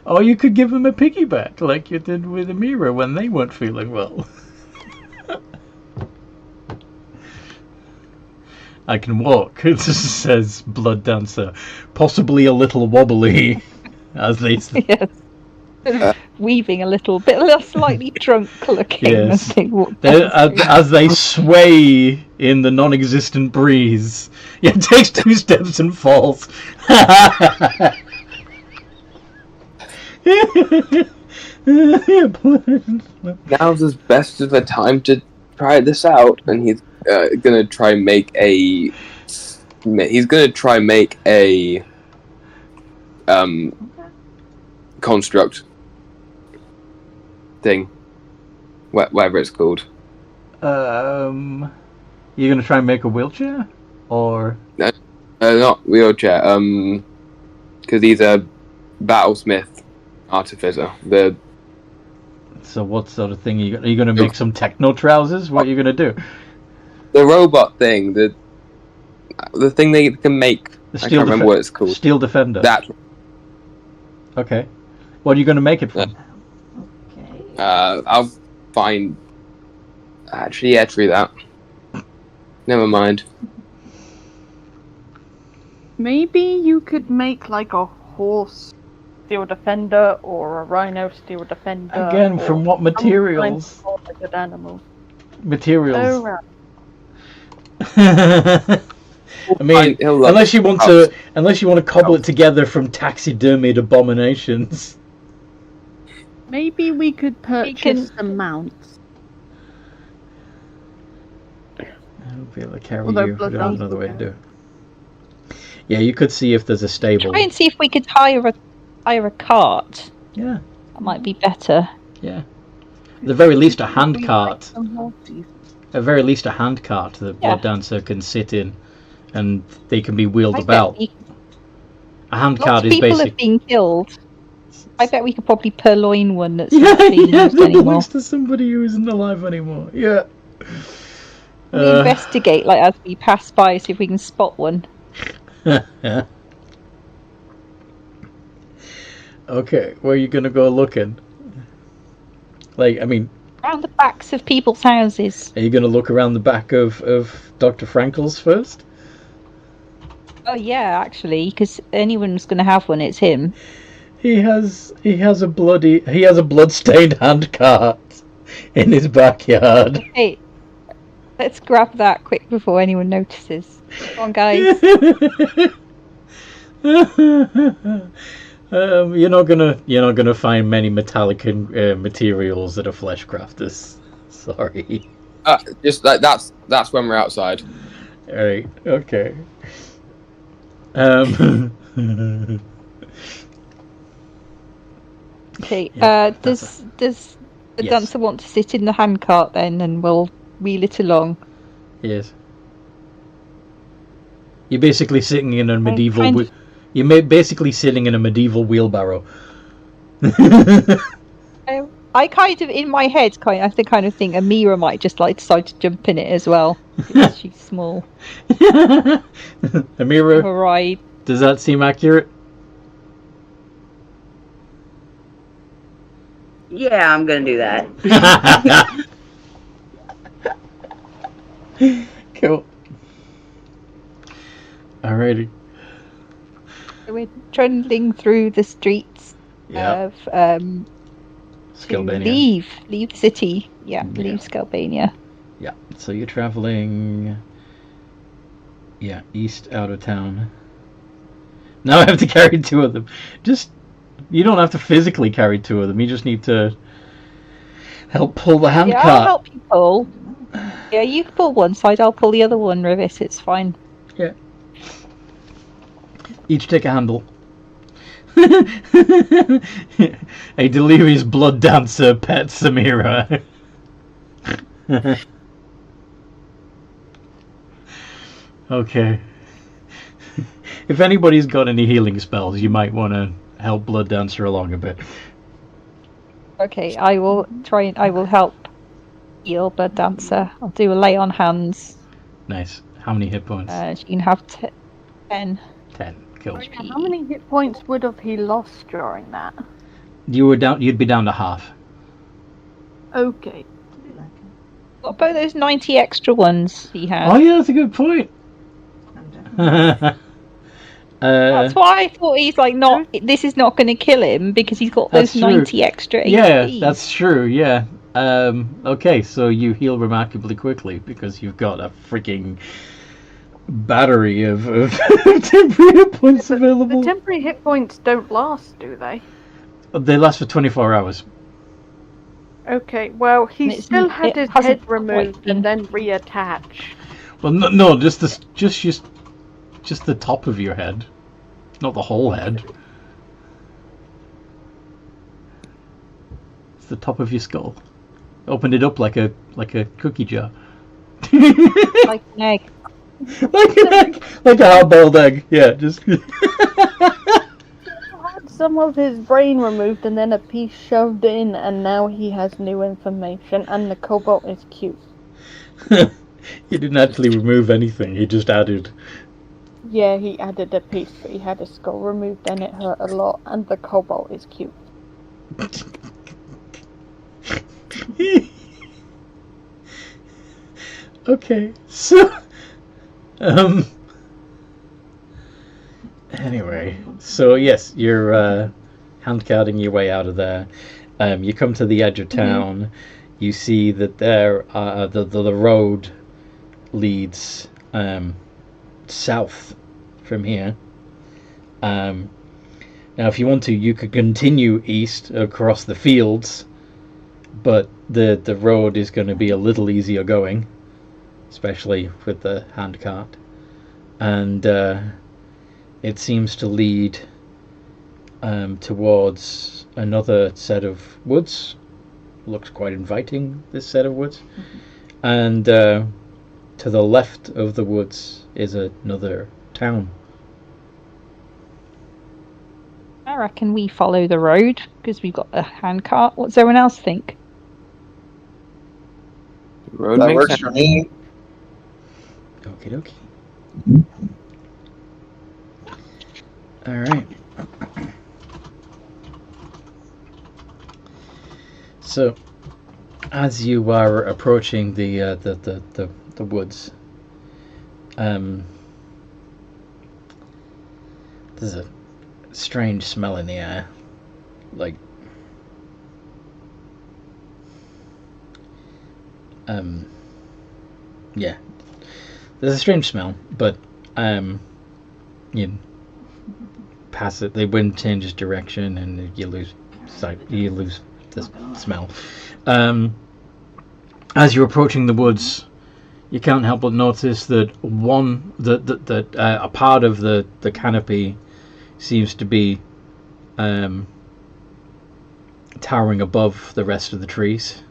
Or you could give him a piggyback, like you did with Amira when they weren't feeling well. I can walk, it says Blood Dancer. Possibly a little wobbly, as they say. Yes. Weaving a little bit, slightly drunk looking. Yes. As they walk as they sway in the non-existent breeze. Yeah, takes 2 steps and falls. Now's as best of a time to try this out, and he's gonna try make a. He's gonna try make a construct thing, whatever it's called. You're gonna try and make a wheelchair, or not wheelchair. Because he's a battlesmith artificer. So what sort of thing are you gonna make? Some techno trousers? What are you gonna do? The robot thing, the thing they can make. I can't remember what it's called. Steel Defender. That. Okay. What are you gonna make it from? Okay. I'll find. Actually, yeah, true that. Never mind. Maybe you could make like a horse steel defender or a rhino steel defender. Again, from what materials? Like a good animal. Materials. Oh, right. I mean, unless you want to cobble it together from taxidermied abominations. Maybe we could purchase some mounts. I'll be able to carry you. I don't have another way to do it. Yeah, you could see if there's a stable. Try and see if we could hire a cart. Yeah. That might be better. Yeah. At the very least, a hand cart. At the very least, a hand cart that Blood Dancer can sit in, and they can be wheeled about. A hand cart is people basic. Have been killed. I bet we could probably purloin one that's not being used that anymore. belongs to somebody who isn't alive anymore. Yeah. We investigate as we pass by, see if we can spot one. Okay, where are you gonna go looking? Around the backs of people's houses. Are you gonna look around the back of Dr. Frankel's first? Oh yeah, actually, because anyone's gonna have one, it's him. He has a blood-stained hand cart in his backyard. Hey, let's grab that quick before anyone notices. Come on, guys. You're not gonna find many metallic materials that are flesh crafters. Sorry. Just that's when we're outside. All right. Okay. Okay. Yeah, does the dancer want to sit in the handcart then, and we'll wheel it along? Yes. You're basically sitting in a medieval. You're basically sitting in a medieval wheelbarrow. I kind of, in my head, I think Amira might just decide to jump in it as well. Because she's small. Amira, a ride. Does that seem accurate? Yeah, I'm gonna do that. Cool. Alrighty. So we're trundling through the streets of Skelbania. Leave the city. Yeah, Yeah. leave Skelbania. Yeah, so you're traveling... Yeah, east out of town. Now I have to carry 2 of them. You don't have to physically carry 2 of them. You just need to help pull the handcart. I'll help you pull. Yeah, you can pull one side, I'll pull the other one, Rivis. It's fine. Yeah. Each take a handle. A delirious blood dancer pet Samira. Okay. If anybody's got any healing spells, you might want to help Blood Dancer along a bit. Okay, I will help heal Blood Dancer. I'll do a lay on hands. Nice. How many hit points? She can have 10. 10. Cool. How many hit points would have he lost during that? You'd be down to half. Okay. What about those 90 extra ones he had? Oh yeah, that's a good point. That's why I thought he's like this is not going to kill him because he's got those 90 extra HP. Yeah, that's true. Yeah. Okay, so you heal remarkably quickly because you've got a freaking battery of temporary hit points available. The temporary hit points don't last, do they? They last for 24 hours. Okay, well, he still had his head removed and then reattached. Well, no, just the top of your head, not the whole head. It's the top of your skull. Opened it up like a cookie jar. Like an egg. Like an egg, like a hard-boiled egg. Yeah, just. Had some of his brain removed and then a piece shoved in, and now he has new information. And the cobalt is cute. He didn't actually remove anything. He just added. Yeah, he added a piece, but he had a skull removed and it hurt a lot, and the cobalt is cute. Okay, so... Anyway, so yes, you're hand-carting your way out of there. You come to the edge of town. Mm-hmm. You see that there the road leads south from here. Now, if you want to, you could continue east across the fields, but the road is going to be a little easier going, especially with the handcart, and it seems to lead towards another set of woods. Looks quite inviting, this set of woods. Mm-hmm. And to the left of the woods is another town. I reckon we follow the road because we've got a handcart. What does everyone else think? Road that works for me. Okie dokie. All right. So, as you are approaching the woods, there's a strange smell in the air, like yeah, there's a strange smell, but you pass it, the wind changes direction and you lose sight, you lose the smell. As you're approaching the woods, you can't help but notice that a part of the canopy seems to be towering above the rest of the trees,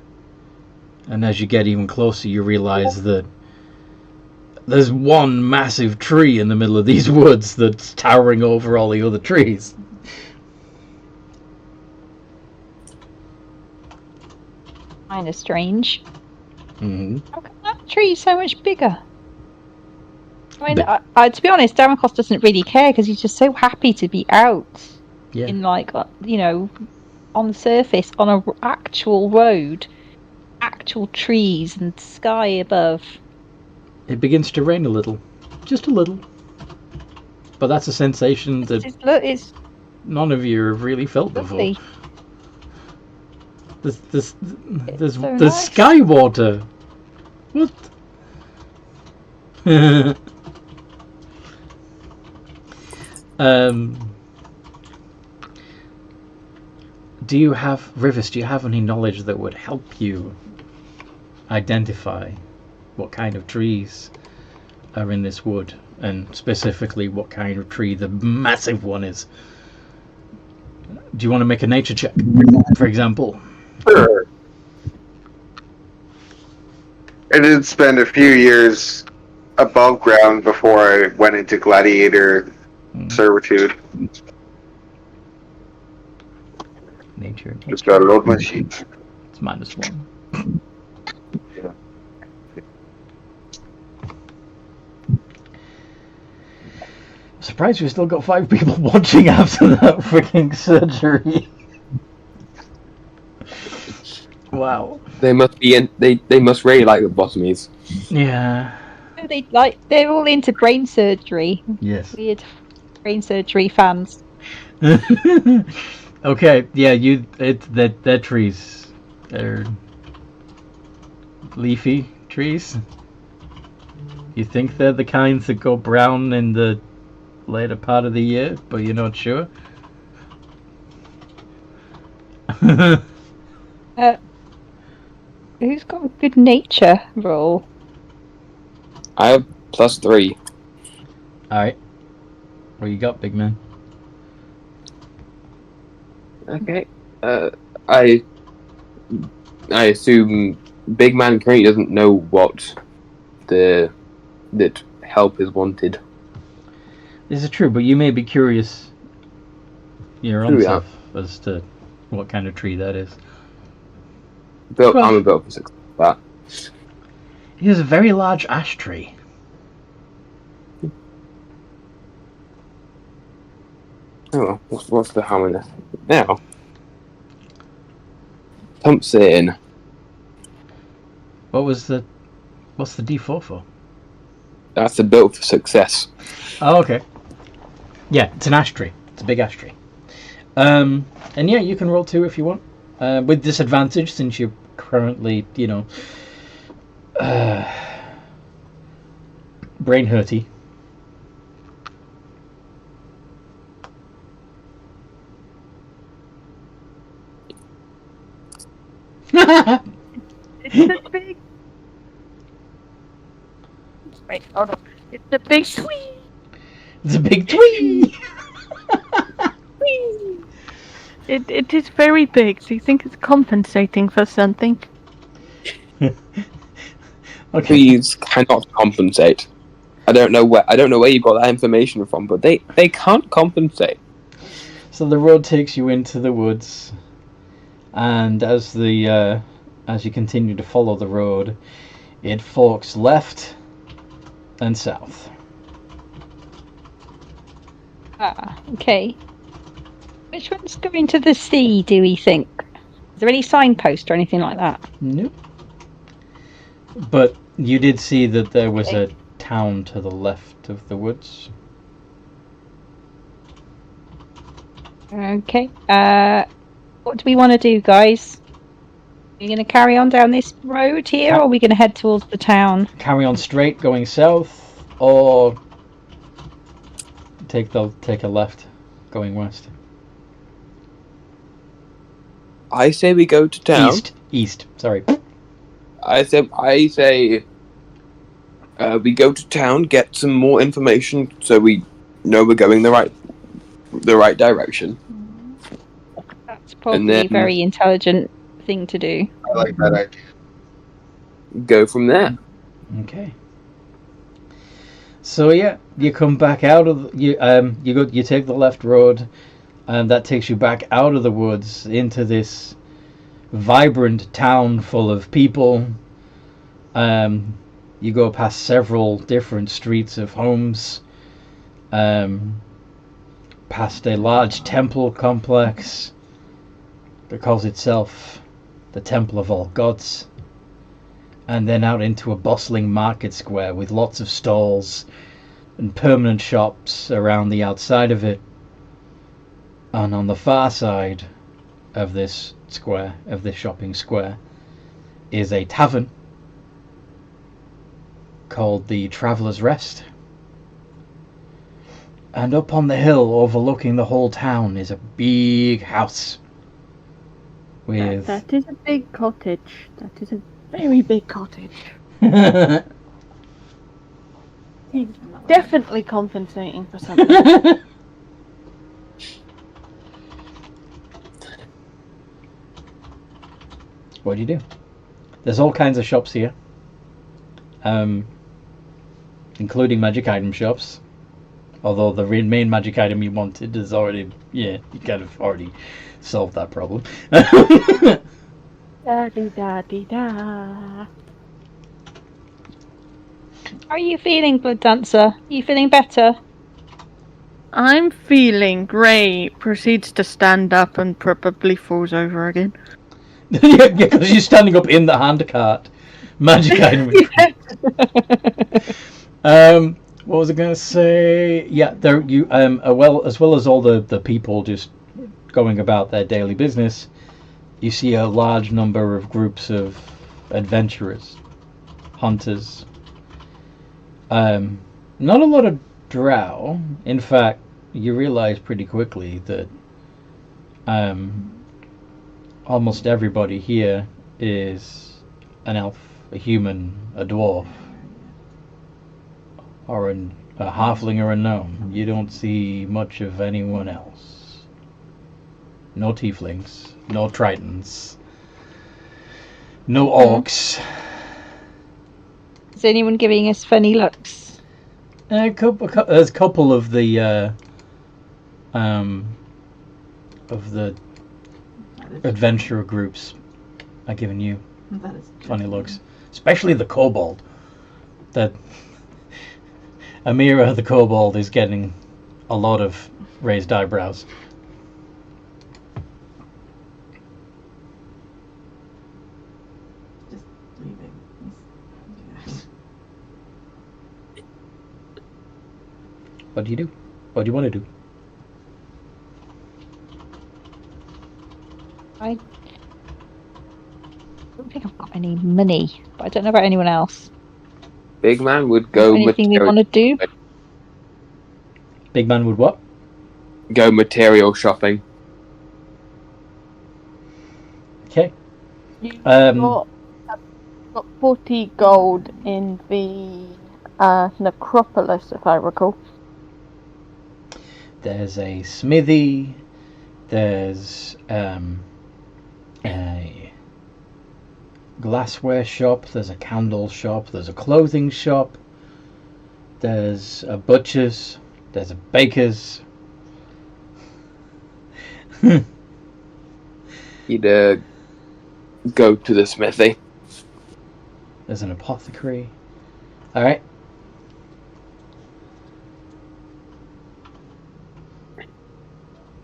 and as you get even closer you realize that there's one massive tree in the middle of these woods that's towering over all the other trees. Kind of strange. Mm-hmm. How come that tree's so much bigger? I mean, to be honest, Damocos doesn't really care because he's just so happy to be out in, like, on the surface, on an actual road, actual trees and sky above. It begins to rain a little, just a little, but that's a sensation that it's none of you have really felt lovely. before. There's so nice. sky water. What? Do you have, Rivers, do you have any knowledge that would help you identify what kind of trees are in this wood, and specifically what kind of tree the massive one is? Do you want to make a nature check, for example? Sure. I did spend a few years above ground before I went into gladiator servitude. Nature. Just gotta load my sheets. It's -1. Yeah. I'm surprised we still got 5 people watching after that freaking surgery. Wow. They must be in. They must really like the lobotomies. Yeah. They're all into brain surgery. Yes. Weird brain surgery fans. Okay, yeah, they're trees. They're leafy trees. You think they're the kinds that go brown in the later part of the year, but you're not sure? Who's got a good nature roll? I have +3. Alright. What you got, big man? Okay. I assume Big Man currently doesn't know what that help is wanted. This is true, but you may be curious your own self as to what kind of tree that is. I'm a bit for 6 that. It is a very large ash tree. Oh, what's the harm in this? Now, Chse in. What's the D4 for? That's a built for success. Oh, okay. Yeah, it's an ash tree. It's a big ash tree. And yeah, you can roll 2 if you want. With disadvantage, since you're currently, brain hurty. It's a big. Wait, hold on. It's a big twee. It's a big twee. It is very big. Do you think it's compensating for something? Okay. Trees cannot compensate. I don't know where you got that information from, but they can't compensate. So the road takes you into the woods, and as you continue to follow the road, it forks left and south. Ah, okay. Which one's going to the sea, do we think? Is there any signpost or anything like that? Nope. But you did see that there was a town to the left of the woods. Okay. What do we want to do, guys? Are we going to carry on down this road here, or are we going to head towards the town? Carry on straight going south, or take a left going west. I say we go to town. East. Sorry. I say we go to town, get some more information, so we know we're going the right direction. That's probably a very intelligent thing to do. I like that idea. Go from there. Okay. So yeah, you come back out of you take the left road, and that takes you back out of the woods into this vibrant town full of people. You go past several different streets of homes, past a large temple complex that calls itself the Temple of All Gods, and then out into a bustling market square with lots of stalls and permanent shops around the outside of it. And on the far side, of this square, of this shopping square, is a tavern called the Traveller's Rest. And up on the hill overlooking the whole town is a big house with... That is a big cottage. That is a very big cottage. Definitely compensating for something. What do you do? There's all kinds of shops here, including magic item shops. Although the main magic item you wanted is already, you kind of already solved that problem. Da-dee-da-dee-da. How are you feeling, Blood Dancer? Are you feeling better? I'm feeling great. Proceeds to stand up and probably falls over again. Yeah, because you're standing up in the handcart. Magic item. What was I going to say? Yeah, there you as well as all the people just going about their daily business, you see a large number of groups of adventurers, hunters. Not a lot of drow. In fact, you realize pretty quickly that almost everybody here is an elf, a human, a dwarf, or a halfling or a gnome. You don't see much of anyone else. No tieflings, no tritons, no orcs. Is anyone giving us funny looks? There's a couple of the adventurer groups are giving you funny looks, especially the kobold. That Amira the kobold is getting a lot of raised eyebrows. Just leaving. What do you do? What do you want to do? I don't think I've got any money, but I don't know about anyone else. Big man would go. Anything they want to do? Big man would what? Go material shopping. Okay. Got 40 gold in the necropolis, if I recall. There's a smithy. There's a glassware shop. There's a candle shop. There's a clothing shop. There's a butcher's. There's a baker's. You'd go to the smithy. There's an apothecary. All right.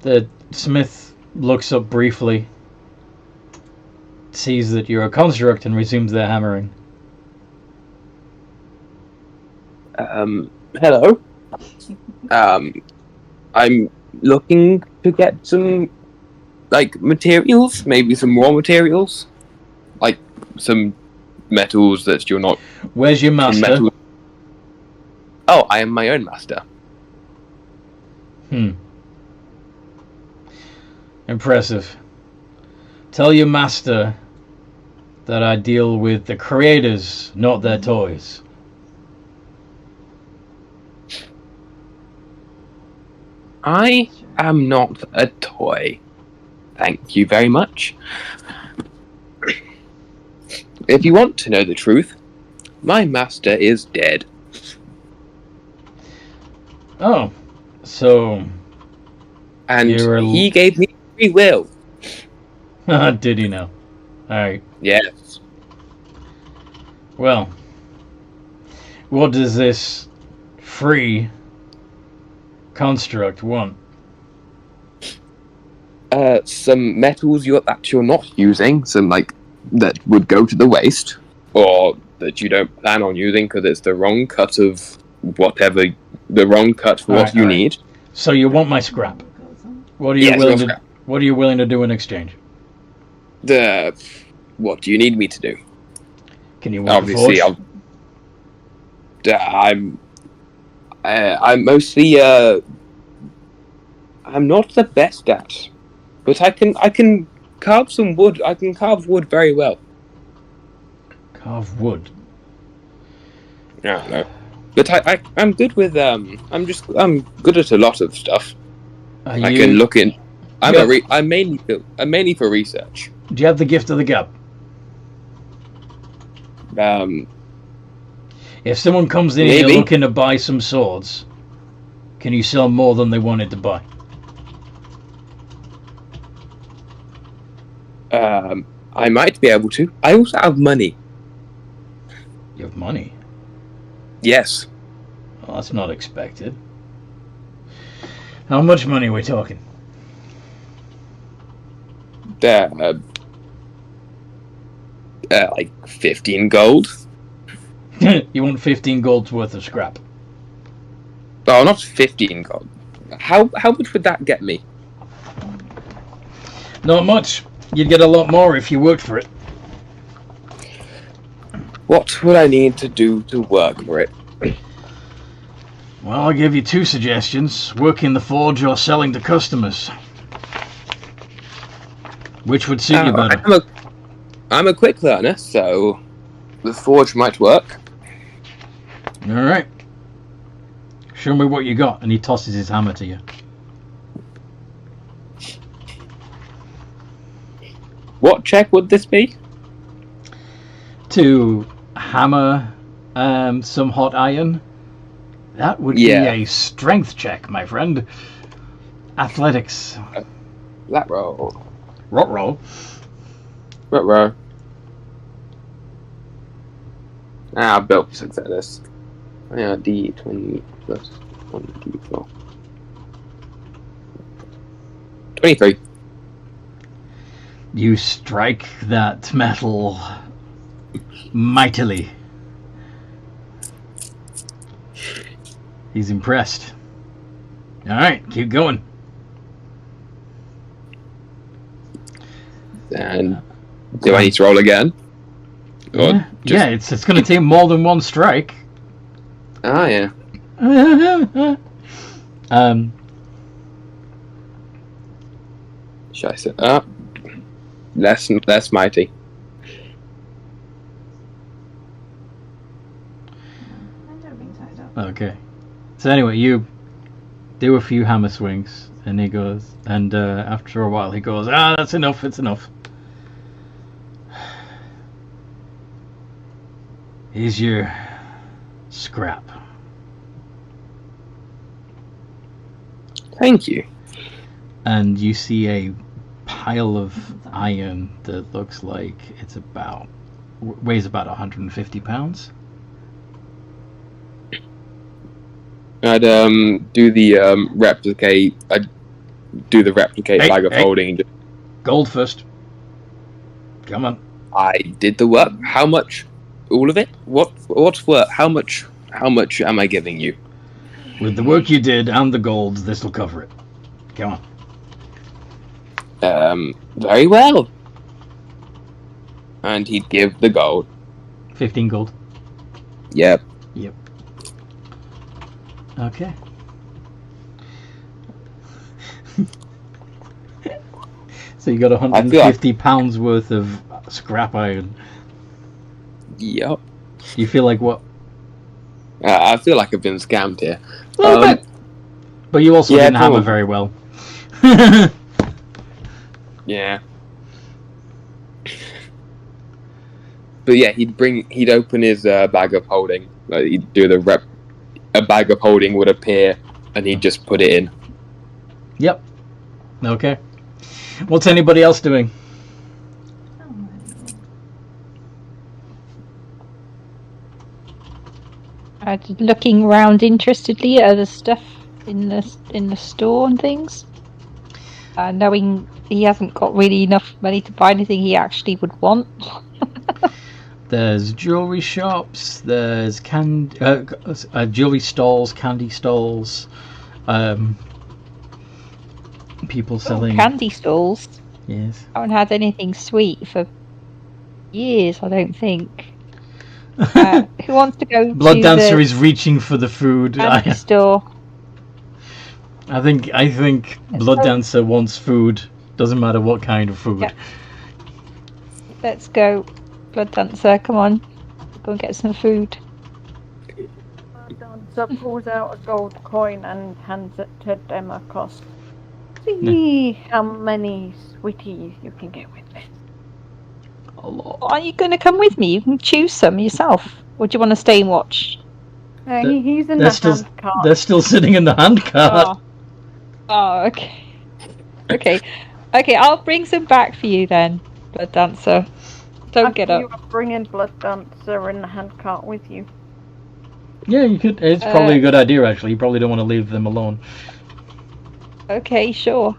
The smith looks up briefly, sees that you're a construct, and resumes their hammering. Hello. I'm looking to get some, materials, maybe some raw materials, like some metals that you're not. Where's your master? Oh, I am my own master. Impressive. Tell your master that I deal with the creators, not their toys. I am not a toy. Thank you very much. If you want to know the truth, my master is dead. Oh, so... And he gave me free will. Did he now? Alright. Yes. Well, what does this free construct want? Some metals that you're not using, some that would go to the waste, or that you don't plan on using because it's the wrong cut of whatever, the wrong cut for what you need. So you want my scrap? What are you willing to do in exchange? What do you need me to do? Can you work Obviously, forge? I'm mostly I'm not the best at, but I can carve some wood. I can carve wood very well. Carve wood. I don't know, but I'm good with I'm good at a lot of stuff. I can look in. I'm mainly for research. Do you have the gift of the gab? If someone comes in here looking to buy some swords, can you sell more than they wanted to buy? I might be able to. I also have money. You have money? Yes. Well, that's not expected. How much money are we talking? Like 15 gold. You want 15 gold's worth of scrap? Oh, not 15 gold. How much would that get me? Not much. You'd get a lot more if you worked for it. What would I need to do to work for it? Well, I'll give you two suggestions. Work in the forge or selling to customers. Which would suit you better? I'm a quick learner, so the forge might work. Alright. Show me what you got. And he tosses his hammer to you. What check would this be? To hammer some hot iron. That would be a strength check, my friend. Athletics. That roll. Rot roll. Rot roll. I built success. Yeah, D20 plus 1 D4. 23. You strike that metal mightily. He's impressed. Alright, keep going. And do I need to roll again? Yeah, it's going to take more than one strike. Ah, yeah. Should I set up? Less mighty. Okay. So anyway, you do a few hammer swings, and he goes, and after a while he goes, that's enough, it's enough. Here's your scrap. Thank you. And you see a pile of iron that looks like it's weighs about 150 pounds. I'd do the replicate. I'd do the replicate bag of holding. Gold first. Come on. I did the work. How much? All of it? What's work? How much am I giving you? With the work you did and the gold, this will cover it. Come on. Very well. And he'd give the gold. 15 gold. Yep. Okay. So you got 150 pounds worth of scrap iron. Yep. You feel like what? I feel like I've been scammed here. A little bit. But you also didn't hammer very well. Yeah. But yeah, he'd open his bag of holding. He'd do the a bag of holding would appear, and he'd just put it in. Yep. Okay. What's anybody else doing? Looking around interestedly at other stuff in the store and things. Knowing he hasn't got really enough money to buy anything he actually would want. There's jewelry shops. There's jewelry stalls, candy stalls. People selling candy stalls. Yes. I haven't had anything sweet for years, I don't think. Who wants to go Blood to Dancer the is reaching for the food. candy store? I think Blood Dancer wants food. Doesn't matter what kind of food. Yeah. Let's go, Blood Dancer. Come on, go and get some food. Dancer pulls out a gold coin and hands it to Demokos. See how many sweeties you can get with it. A lot. Are you going to come with me? You can choose some yourself. Or do you want to stay and watch? He's in the hand cart. They're still sitting in the hand cart. Oh, okay. Okay, I'll bring some back for you then, Blood Dancer. Don't get up. You are bringing Blood Dancer in the hand cart with you. Yeah, you could. It's probably a good idea, actually. You probably don't want to leave them alone. Okay, sure.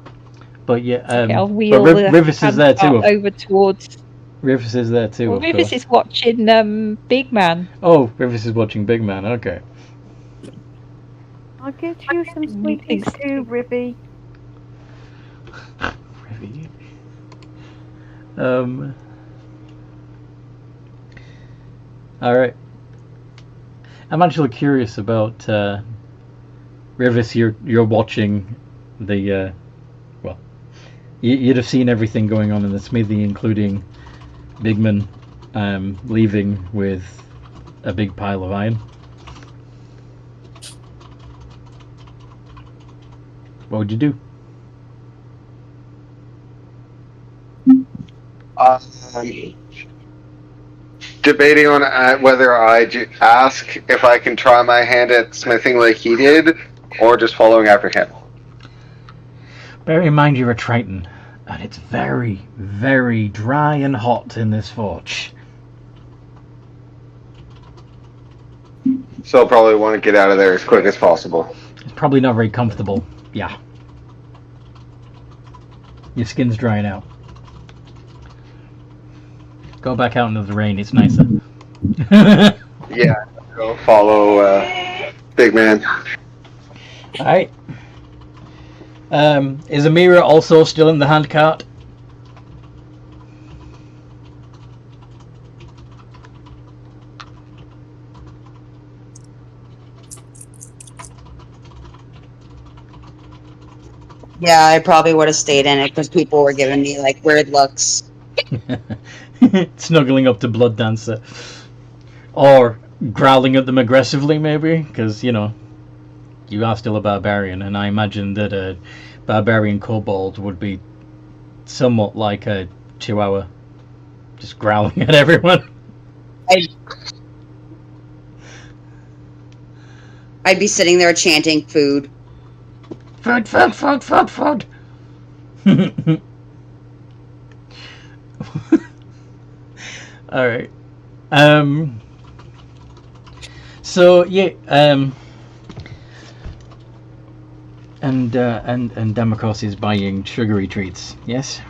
But yeah, I'll wheel the Rivers is there too. Over towards. Rivers is there too. Well, Rivers is watching Big Man. Oh, Rivers is watching Big Man. Okay. I'll get you some sweeties too, Ribby. Ribby. All right. I'm actually curious about Rivers. You're watching the well. You'd have seen everything going on in the smithy, including Bigman leaving with a big pile of iron. What would you do? Debating on whether I ask if I can try my hand at smithing like he did, or just following after him. Bear in mind you're a Triton, and it's very, very dry and hot in this forge. So I'll probably want to get out of there as quick as possible. It's probably not very comfortable. Yeah. Your skin's drying out. Go back out into the rain, it's nicer. Yeah, go follow Big Man. Alright. Is Amira also still in the handcart? Yeah, I probably would have stayed in it because people were giving me like weird looks. Snuggling up to Blood Dancer. Or growling at them aggressively, maybe? Because, you know, you are still a barbarian, and I imagine that a barbarian kobold would be somewhat like a chihuahua, just growling at everyone. I'd be sitting there chanting food. Food, food, food, food, food. Alright. So yeah, and Demokos is buying sugary treats, yes?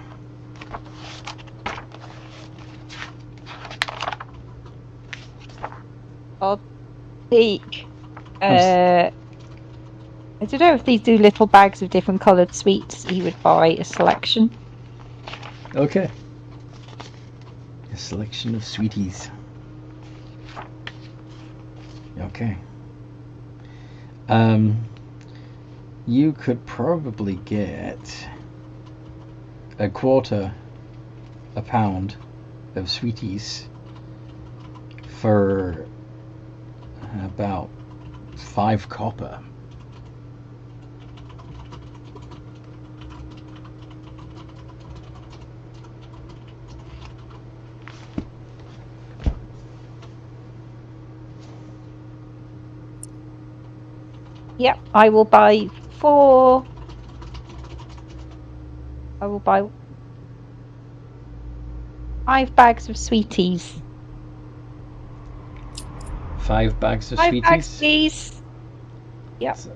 I'll take I don't know if these do little bags of different coloured sweets. He would buy a selection. Okay. A selection of sweeties. Okay. You could probably get a pound of sweeties for about 5 copper. Yep, I will buy 4. I will buy 5 bags of sweeties. 5 bags of 5 sweeties? bags, please. Yep. So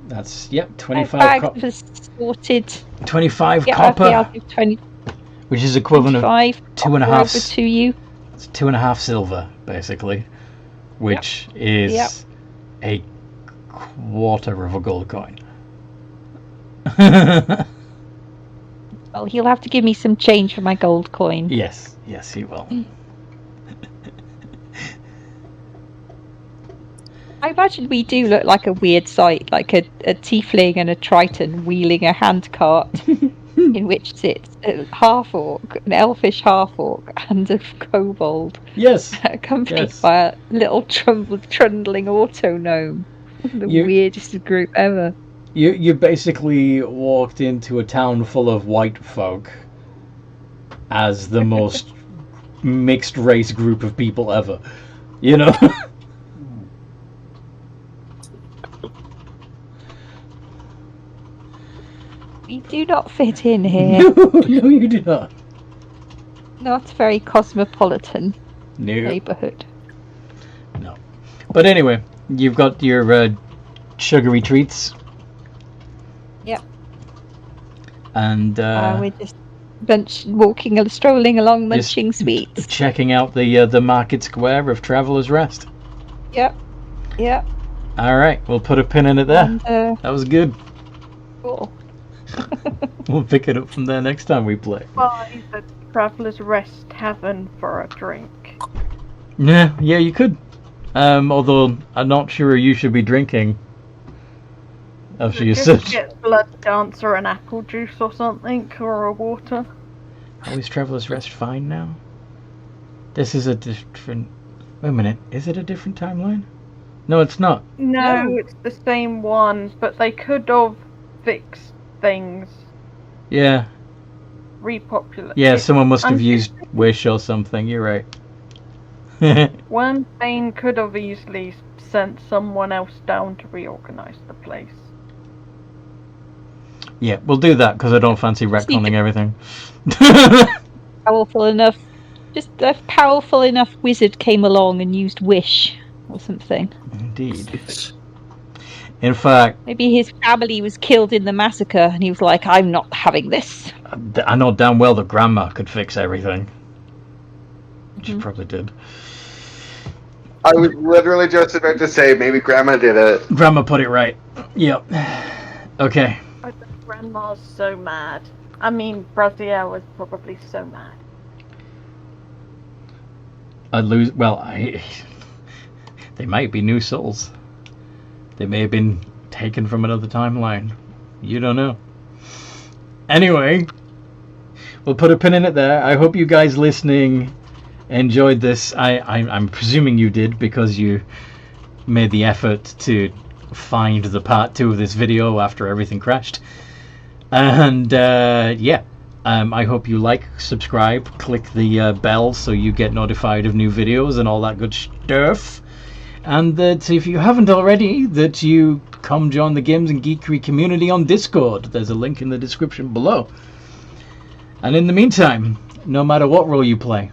that's 25 bags of sorted. 25 Yeah, copper. okay, I'll give 20. Which is equivalent of 2.5 to you. It's 2.5 silver, basically, which is a quarter of a gold coin. Well, he'll have to give me some change for my gold coin. Yes, he will. I imagine we do look like a weird sight, like a tiefling and a triton wheeling a handcart in which sits a half-orc, an elfish half-orc, and a kobold. Yes. Accompanied by a little trundling auto-gnome. The weirdest group ever. You basically walked into a town full of white folk as the most mixed race group of people ever. You know? We do not fit in here. No, you do not. Not a very cosmopolitan neighborhood. No. But anyway, you've got your sugary treats. Yep. And we're just strolling along, munching sweets. Checking out the market square of Traveller's Rest. Yep. Alright, we'll put a pin in it there. And, that was good. Cool. We'll pick it up from there next time we play. By the Traveller's Rest Tavern for a drink. Yeah, you could. Although I'm not sure you should be drinking. After you said. Get Blood Dancer and apple juice or something, or a water. How is Traveller's Rest fine now? This is a different. Wait a minute, is it a different timeline? No, it's not. No, it's the same one, but they could have fixed things. Yeah. Repopulate. Yeah, someone must have used Wish or something, you're right. One Bane could have easily sent someone else down to reorganize the place. Yeah, we'll do that because I don't fancy retconning everything. Powerful enough. Just a powerful enough wizard came along and used Wish or something. Indeed. In fact, maybe his family was killed in the massacre and he was like, I'm not having this. I know damn well that Grandma could fix everything. She probably did. I was literally just about to say maybe Grandma did it. Grandma put it right. Yep. Okay. I bet Grandma's so mad. I mean, Braziel was probably so mad. They might be new souls. They may have been taken from another timeline. You don't know. Anyway, we'll put a pin in it there. I hope you guys listening enjoyed this. I'm presuming you did because you made the effort to find the part 2 of this video after everything crashed. And I hope you like, subscribe, click the bell so you get notified of new videos and all that good stuff. And that if you haven't already, that you come join the Games and Geekery community on Discord. There's a link in the description below. And in the meantime, no matter what role you play,